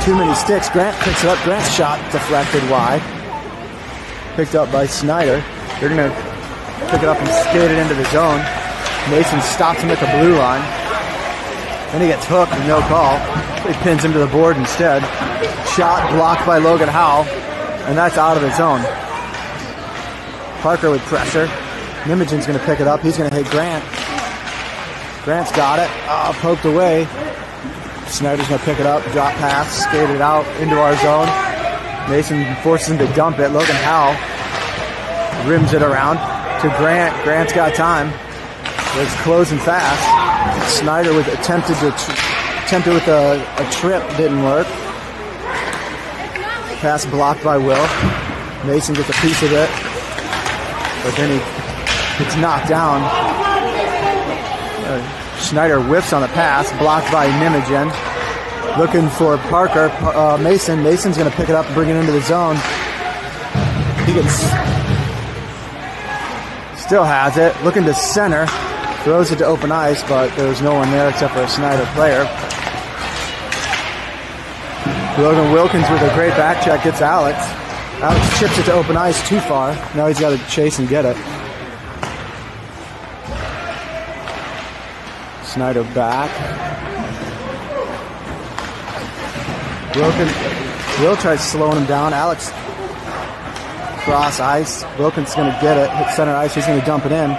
Too many sticks. Grant picks it up. Grant's shot deflected wide. Picked up by Snider. They're going to pick it up and skate it into the zone. Mason stops him at the blue line. Then he gets hooked and no call. He pins him to the board instead. Shot blocked by Logan Howell, and that's out of the zone. Parker with pressure. Nimigen's going to pick it up. He's going to hit Grant. Grant's got it. Poked away. Snyder's going to pick it up. Drop pass. Skate it out into our zone. Mason forces him to dump it. Logan Howell rims it around to Grant. Grant's got time. It's closing fast. Snider with attempted with a trip, didn't work. Pass blocked by Will. Mason gets a piece of it, but then he gets knocked down. Snider whiffs on the pass, blocked by Nimigen. Looking for Parker. Mason. Mason's going to pick it up and bring it into the zone. He still has it. Looking to center. Throws it to open ice, but there's no one there except for a Snider player. Logan Wilkins with a great back check gets Alex. Alex chips it to open ice too far. Now he's got to chase and get it. Snider back. Will tries slowing him down. Alex cross ice. Wilkins going to get it. Hit center ice. He's going to dump it in.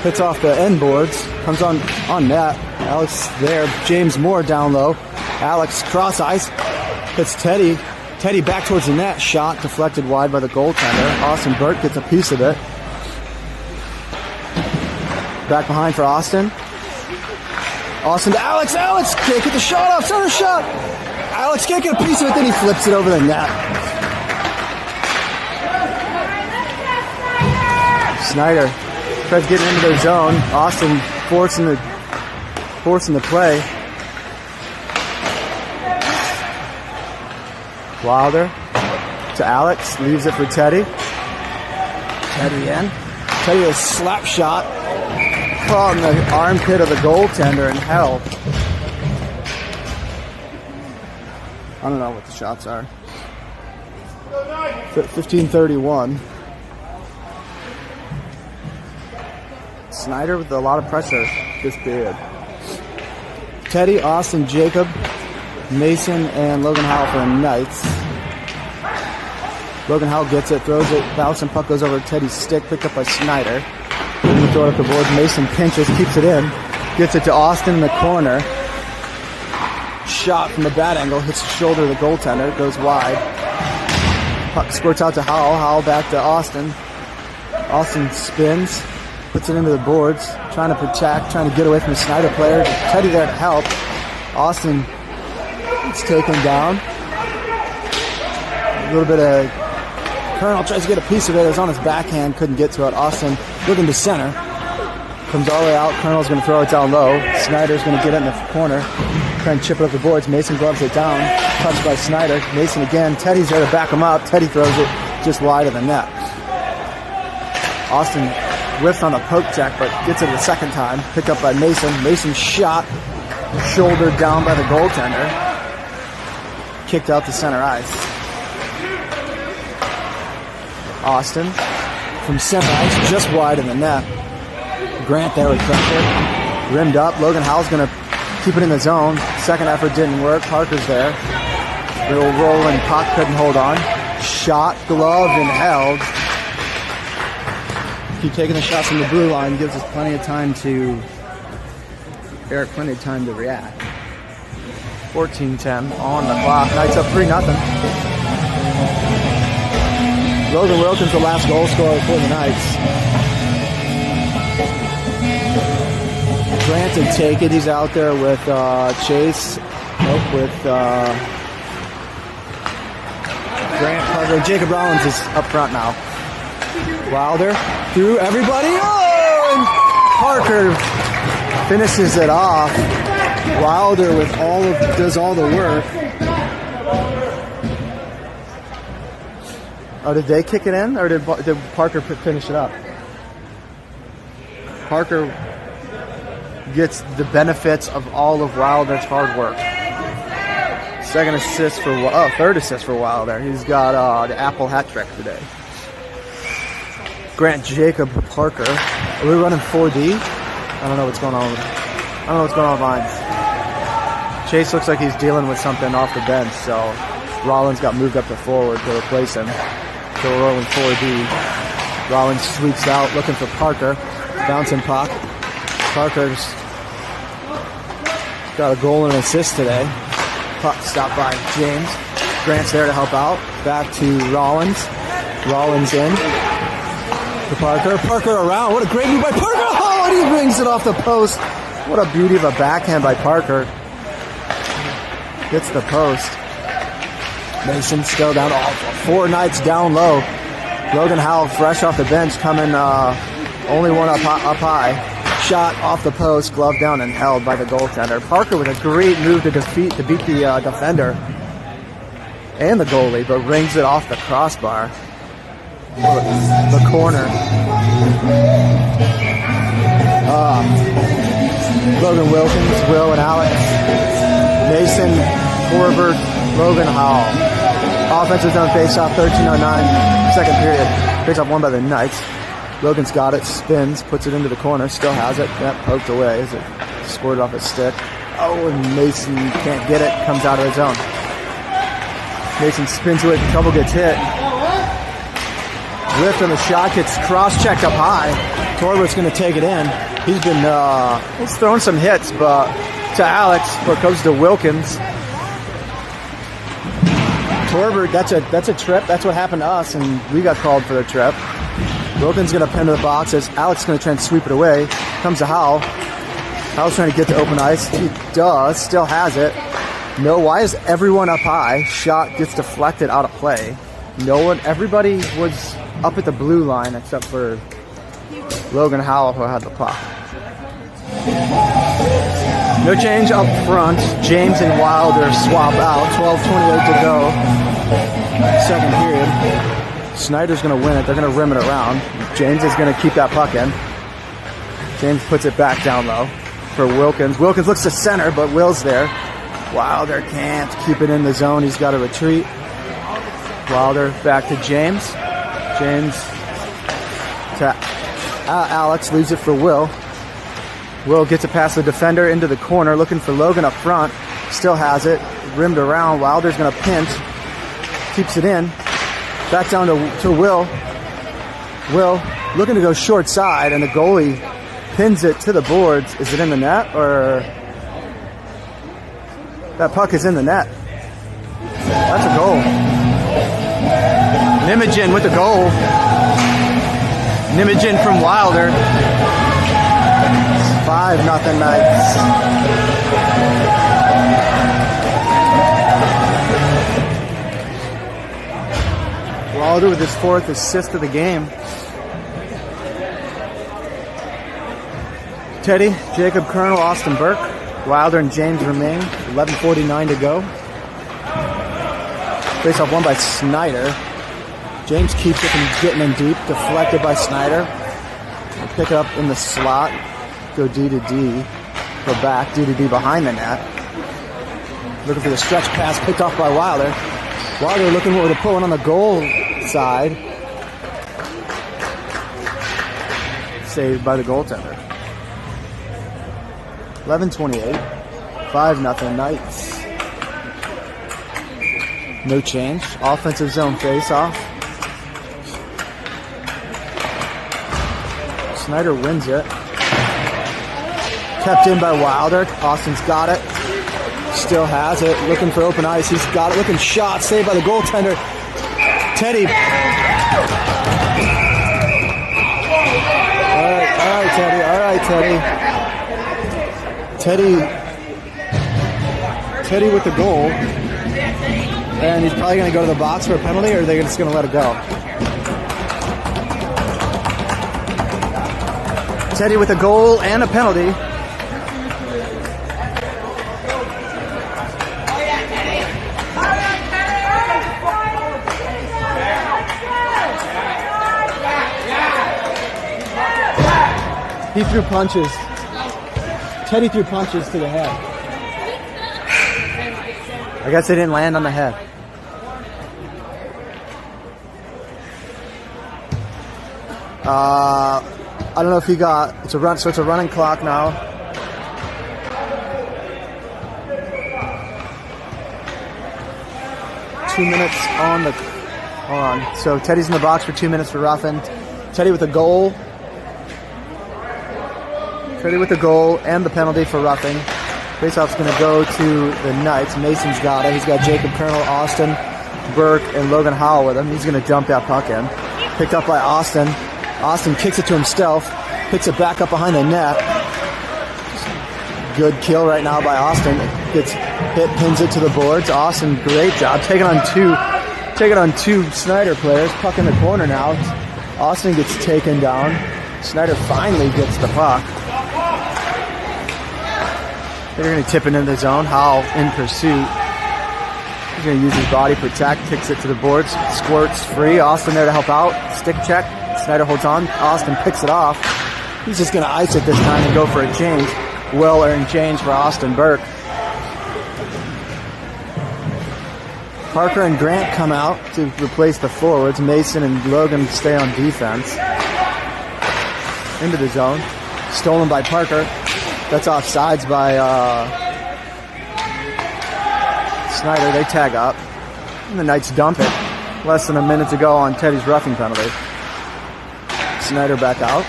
Hits off the end boards. Comes on net. Alex there. James Moore down low. Alex cross ice. Hits Teddy. Teddy back towards the net. Shot deflected wide by the goaltender. Austin Burke gets a piece of it. Back behind for Austin. Austin to Alex. Alex can't get the shot off. Center shot. Alex can't get a piece of it. Then he flips it over the net. Snider tries getting into their zone. Austin forcing the play. Wilder to Alex. Leaves it for Teddy. Teddy in. Teddy a slap shot. Caught in the armpit of the goaltender in hell. I don't know what the shots are. 15:31. Snider with a lot of pressure this period. Teddy, Austin, Jacob, Mason, and Logan Howell for the Knights. Logan Howell gets it, throws it, bouncing puck goes over Teddy's stick, picked up by Snider. Going to throw it up the board. Mason pinches, keeps it in, gets it to Austin in the corner. Shot from the bad angle, hits the shoulder of the goaltender, goes wide. Puck squirts out to Howell. Howell back to Austin. Austin spins, puts it into the boards, trying to protect, trying to get away from the Snider player. Teddy there to help. Austin is taken down. A little bit of Colonel tries to get a piece of it. It was on his backhand, couldn't get to it. Austin looking to center. Comes all the way out. Colonel's going to throw it down low. Snyder's going to get it in the corner. Try and chip it up the boards. Mason gloves it down. Touched by Snider. Mason again. Teddy's there to back him up. Teddy throws it just wide of the net. Austin whiffs on the poke check, but gets it the second time. Picked up by Mason. Mason shot. Shouldered down by the goaltender. Kicked out to center ice. Austin from center ice, just wide in the net. Grant there with pressure. Rimmed up. Logan Howell's going to keep it in the zone. Second effort didn't work. Parker's there. Little rolling puck, couldn't hold on. Shot, gloved, and held. Keep taking the shots from the blue line. Gives us plenty of time to... Eric, plenty of time to react. 14:10 on the clock. Knights up 3-0. Logan Wilkins, the last goal scorer for the Knights. Grant to take it. He's out there with Chase. Nope, with Grant, Parker. Jacob Rollins is up front now. Wilder through everybody. Oh, and Parker finishes it off. Wilder with does all the work. Oh, did they kick it in, or did Parker finish it up? Parker gets the benefits of all of Wilder's hard work. Third assist for Wilder. He's got the Apple hat trick today. Grant, Jacob, Parker. Are we running 4D? I don't know what's going on. I don't know what's going on with lines. Chase looks like he's dealing with something off the bench, so Rollins got moved up to forward to replace him. So we're rolling 4D. Rollins sweeps out, looking for Parker. Bouncing puck. Parker's got a goal and an assist today. Puck stopped by James. Grant's there to help out. Back to Rollins. Rollins in to Parker. Parker around. What a great move by Parker. Oh, and he rings it off the post. What a beauty of a backhand by Parker. Hits the post. Mason still down. Oh, 4 Knights down low. Logan Howell fresh off the bench coming only one up high. Shot off the post, glove down and held by the goaltender. Parker with a great move to beat the defender and the goalie, but rings it off the crossbar. The corner. Logan Wilkins, Will and Alex. Mason, Corbett, Logan Howell. Offensive zone face-off, 13:09, second period. Face-off won by the Knights. Logan's got it, spins, puts it into the corner, still has it. That poked away as it scored off his stick. Oh, and Mason can't get it, comes out of his zone. Mason spins to it, trouble gets hit. Lift on the shot, gets cross-checked up high. Torbert's going to take it in. He's been he's thrown some hits, but to Alex, but goes to Wilkins. Torbert, that's a trip. That's what happened to us, and we got called for the trip. Wilkins going to pin to the boxes. Alex going to try and sweep it away. Comes to Howell. Howell's trying to get to open ice. He does. Still has it. No, why is everyone up high? Shot gets deflected out of play. No one, everybody was up at the blue line except for Logan Howell, who had the puck. No change up front. James and Wilder swap out. 12:28 to go. Second period. Snider's going to win it. They're going to rim it around. James is going to keep that puck in. James puts it back down low for Wilkins. Wilkins looks to center, but Will's there. Wilder can't keep it in the zone. He's got to retreat. Wilder back to James. James to Alex. Leaves it for Will. Will gets it past the defender into the corner. Looking for Logan up front. Still has it. Rimmed around. Wilder's going to pinch. Keeps it in. Back down to Will. Will looking to go short side, and the goalie pins it to the boards. Is it in the net, or that puck is in the net? That's a goal. Nijmegen with the goal. Nijmegen from Wilder. 5-0 Knights. Wilder with his 4th assist of the game. Teddy, Jacob Colonel, Austin Burke. Wilder and James remain. 11:49 to go. Face-off won by Snider. James keeps it from getting in deep. Deflected by Snider. Pick it up in the slot. Go D to D. Go back. D to D behind the net. Looking for the stretch pass. Picked off by Wilder. Wilder looking to pull it on the goal side. Saved by the goaltender. 11:28. 5-0 Knights. No change. Offensive zone face-off. Snider wins it. Kept in by Wilder. Austin's got it. Still has it. Looking for open ice. He's got it. Looking shot. Saved by the goaltender. Teddy. All right, Teddy. All right, Teddy. Teddy with the goal. And he's probably going to go to the box for a penalty, or are they just going to let it go? Teddy with a goal and a penalty. He threw punches. Teddy threw punches to the head. I guess they didn't land on the head. I don't know if he got. It's a run, so it's a running clock now. Two minutes on the. Hold on. So Teddy's in the box for 2 minutes for roughing. Teddy with a goal. Teddy with the goal and the penalty for roughing. Faceoff's going to go to the Knights. Mason's got it. He's got Jacob Colonel, Austin, Burke, and Logan Howell with him. He's going to dump that puck in. Picked up by Austin. Austin kicks it to himself. Picks it back up behind the net. Good kill right now by Austin. Gets hit, pins it to the boards. Austin, great job. Taking on two Snider players. Puck in the corner now. Austin gets taken down. Snider finally gets the puck. They're going to tip it into the zone. Howell in pursuit. He's going to use his body protect. Kicks it to the boards. Squirts free. Austin there to help out. Stick check. Snider holds on. Austin picks it off. He's just going to ice it this time and go for a change. Well-earned change for Austin Burke. Parker and Grant come out to replace the forwards. Mason and Logan stay on defense. Into the zone. Stolen by Parker. That's offsides by Snider. They tag up. And the Knights dump it. Less than a minute to go on Teddy's roughing penalty. Snider back out.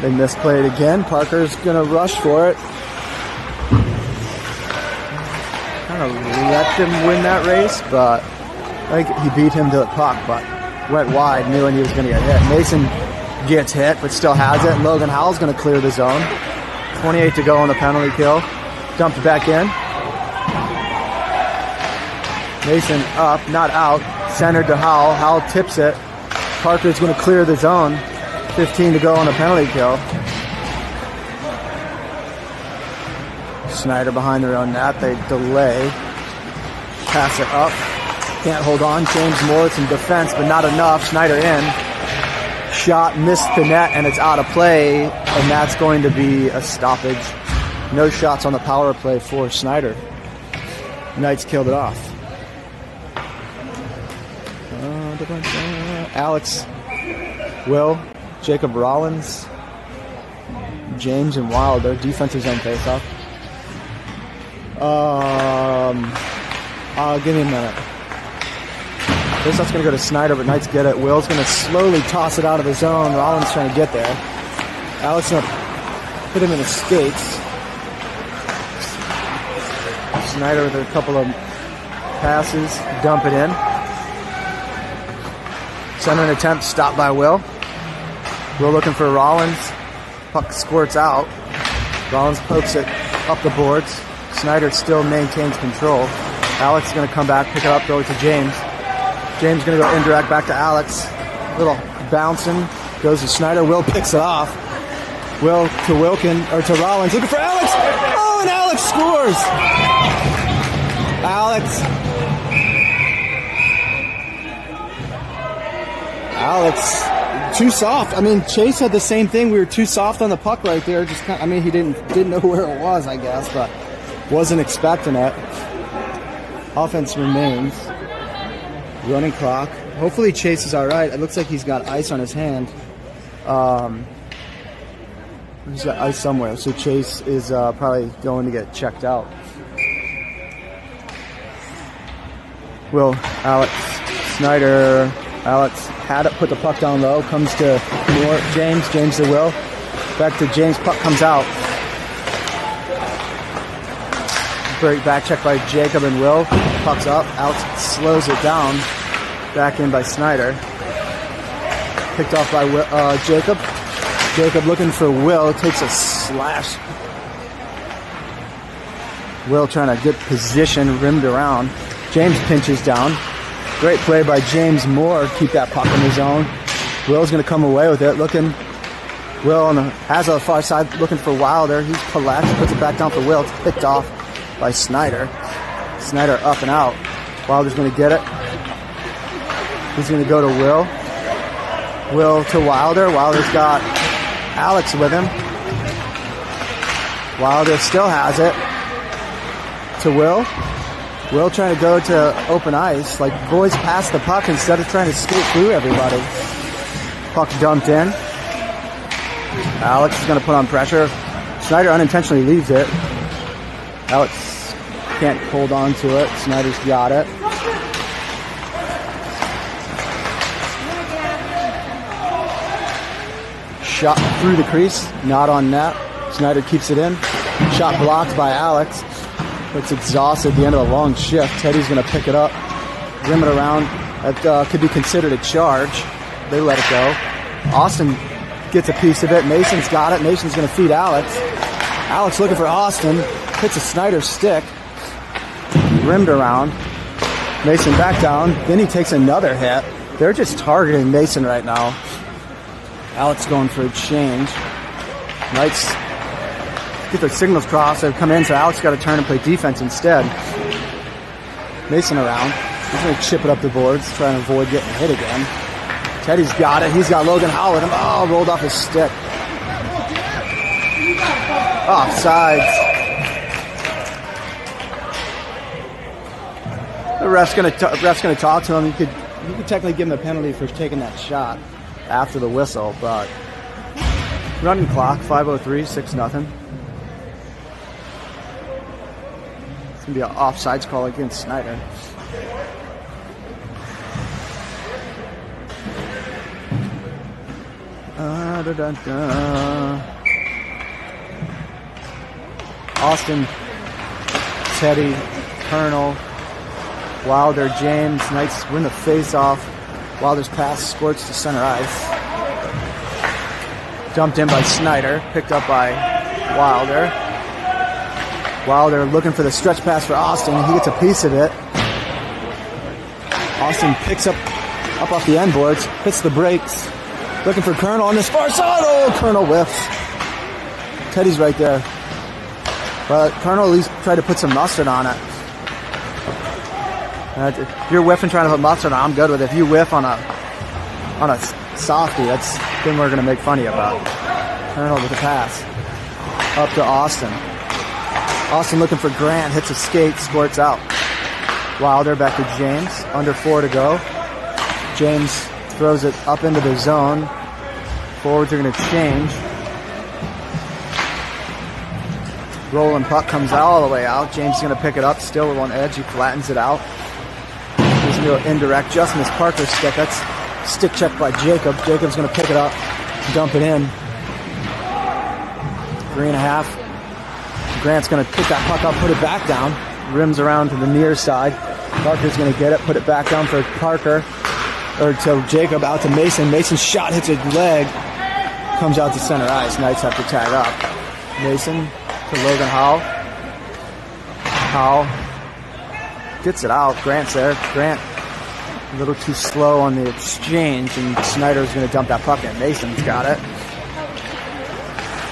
They misplay it again. Parker's going to rush for it. Kind of let them win that race, but I think he beat him to the puck, but went wide, knew he was going to get hit. Mason gets hit, but still has it. And Logan Howell's going to clear the zone. 28 to go on the penalty kill. Dumped back in. Mason up, not out. Centered to Howell. Howell tips it. Parker's going to clear the zone. 15 to go on the penalty kill. Snider behind their own net. They delay. Pass it up. Can't hold on. James Morris in defense, but not enough. Snider in. Shot missed the net, and it's out of play, and that's going to be a stoppage. No shots on the power play for Snider. Knights killed it off. Alex, Will, Jacob Rollins, James, and Wild. Their defensive zone face-off. Give me a minute. Face-off's going to go to Snider, but Knights get it. Will's going to slowly toss it out of the zone. Rollins trying to get there. Alex going to hit him in the skates. Snider with a couple of passes, dump it in. Centering attempt stopped by Will. Will looking for Rollins. Puck squirts out. Rollins pokes it up the boards. Snider still maintains control. Alex is going to come back, pick it up, throw it to James. James going to go indirect back to Alex. Little bouncing. Goes to Snider. Will picks it off. Will to Wilkin, or to Rollins. Looking for Alex. Oh, and Alex scores. Alex, too soft. I mean, Chase had the same thing. We were too soft on the puck right there. Just kind of, I mean, he didn't know where it was, I guess, but wasn't expecting it. Offense remains. Running clock. Hopefully Chase is all right. It looks like he's got ice on his hand. He's got ice somewhere, so Chase is probably going to get checked out. Will, Alex, Snider. Alex had it, put the puck down low. Comes to more James. James to Will. Back to James. Puck comes out. Great back check by Jacob and Will. Puck's up. Alex slows it down. Back in by Snider. Picked off by Jacob. Jacob looking for Will. Takes a slash. Will trying to get position, rimmed around. James pinches down. Great play by James Moore. Keep that puck in the zone. Will's going to come away with it. Will has a far side looking for Wilder. He collects, puts it back down for Will. It's picked off by Snider. Snider up and out. Wilder's going to get it. He's going to go to Will. Will to Wilder. Wilder's got Alex with him. Wilder still has it. To Will. Will trying to go to open ice. Like, boys pass the puck instead of trying to skate through everybody. Puck dumped in. Alex is going to put on pressure. Snider unintentionally leaves it. Alex can't hold on to it. Snider's got it. Shot through the crease, not on net. Snider keeps it in. Shot blocked by Alex. Looks exhausted at the end of a long shift. Teddy's going to pick it up, rim it around. That could be considered a charge. They let it go. Austin gets a piece of it. Mason's got it. Mason's going to feed Alex. Alex looking for Austin. Hits a Snider stick. Rimmed around. Mason back down. Then he takes another hit. They're just targeting Mason right now. Alex going for a change. Knights get their signals crossed. They've come in, so Alex got to turn and play defense instead. Mason around. He's going to chip it up the boards, trying to avoid getting hit again. Teddy's got it. He's got Logan Howell with him. Oh, rolled off his stick. Offsides. The ref's going to talk to him. You could technically give him a penalty for taking that shot after the whistle, but running clock, 5:03, 6-0. It's going to be an offsides call against Snider. Austin, Teddy, Colonel, Wilder, James. Knights win the face-off. Wilder's pass squirts to center ice. Dumped in by Snider. Picked up by Wilder. Wilder looking for the stretch pass for Austin. He gets a piece of it. Austin picks up off the end boards. Hits the brakes. Looking for Colonel on this far side. Oh, Colonel whiffs. Teddy's right there. But Colonel at least tried to put some mustard on it. If you're whiffing trying to put mustard on, I'm good with it. If you whiff on a softie, then we're going to make fun of you about it. Colonel with the pass. Up to Austin. Austin looking for Grant. Hits a skate, squirts out. Wilder back to James. Under 4 to go. James throws it up into the zone. Forwards are going to change. Rolling puck comes all the way out. James is going to pick it up. Still with one edge. He flattens it out. There's no indirect. Just missed Parker's stick. That's stick check by Jacob. Jacob's going to pick it up. Dump it in. 3.5. Grant's going to pick that puck up. Put it back down. Rims around to the near side. Parker's going to get it. Put it back down for Parker. Or to Jacob, out to Mason. Mason's shot hits a leg. Comes out to center ice. Knights have to tag up. Mason to Logan Howell. Howell gets it out. Grant's there. Grant a little too slow on the exchange, and Snider's going to dump that puck in. Mason's got it.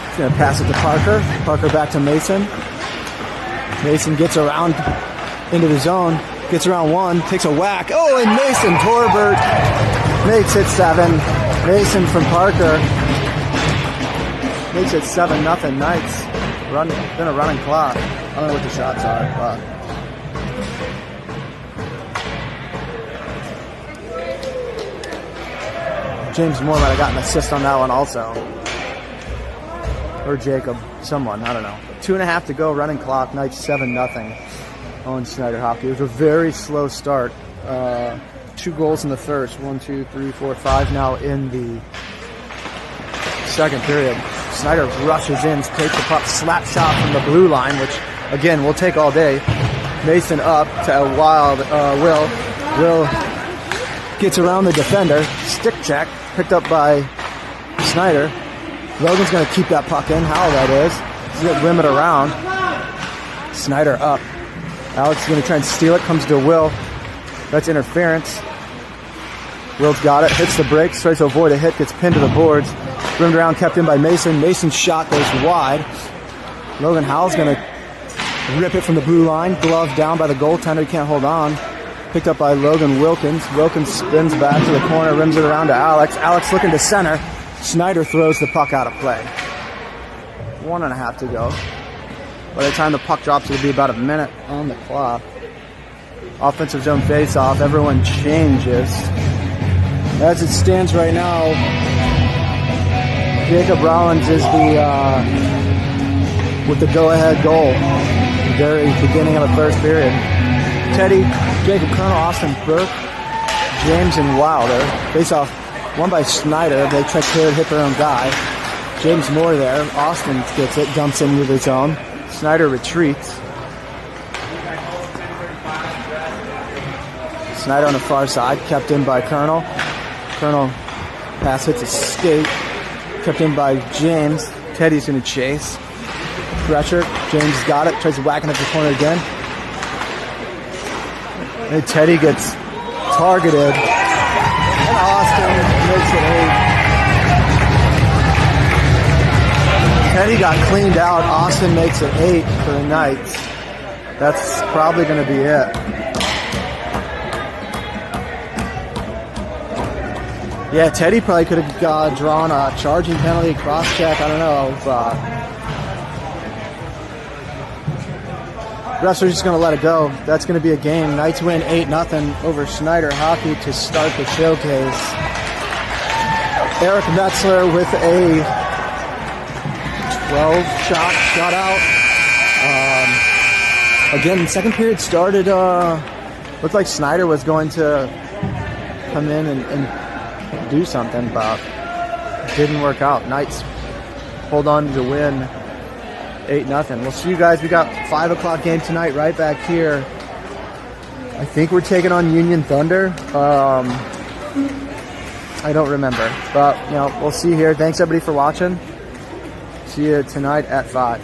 He's going to pass it to Parker. Parker back to Mason. Mason gets around into the zone. Gets around one, takes a whack. Oh, and Mason Torbert makes it 7. Mason from Parker makes it 7-0 Knights. Been a running clock. I don't know what the shots are, but James Moore might have gotten an assist on that one also. Or Jacob, someone, I don't know. 2.5 to go, running clock. Knights 7-0. On Snider hockey. It was a very slow start. 2 goals in the first. 1, 2, 3, 4, 5 now in the second period. Snider rushes in, takes the puck, slap shot from the blue line, which again we'll take all day. Mason up to a wild Will. Will gets around the defender. Stick check picked up by Snider. Logan's going to keep that puck in. How that is. He's going to rim it around. Snider up. Alex is going to try and steal it. Comes to Will. That's interference. Will's got it. Hits the brakes. Tries to avoid a hit. Gets pinned to the boards. Rimmed around, kept in by Mason. Mason's shot goes wide. Logan Howell's going to rip it from the blue line. Glove down by the goaltender. He can't hold on. Picked up by Logan Wilkins. Wilkins spins back to the corner. Rims it around to Alex. Alex looking to center. Snider throws the puck out of play. 1.5 to go. By the time the puck drops, it'll be about a minute on the clock. Offensive zone face-off. Everyone changes. As it stands right now, Jacob Rollins is with the go-ahead goal. Very beginning of the first period. Teddy, Jacob Colonel, Austin Burke, James, and Wilder. Face-off won by Snider. They tried to hit their own guy. James Moore there. Austin gets it, dumps into the zone. Snider retreats. Snider on the far side, kept in by Colonel. Colonel pass hits a skate. Kept in by James. Teddy's going to chase. Pressure. James got it. Tries to whack it up the corner again. And Teddy gets targeted. And Austin makes it 8. Teddy got cleaned out. Austin makes it 8 for the Knights. That's probably going to be it. Yeah, Teddy probably could have drawn a charging penalty, cross-check, I don't know. Refs are just going to let it go. That's going to be a game. Knights win 8-0 over Snider Hockey to start the showcase. Eric Metzler with a 12-shot shutout. Again, second period started, looked like Snider was going to come in and do something, but didn't work out. Knights hold on to win 8-0. We'll see you guys. We got 5 o'clock game tonight right back here. I think we're taking on Union Thunder. I don't remember, but we'll see here. Thanks everybody for watching. See you tonight at 5.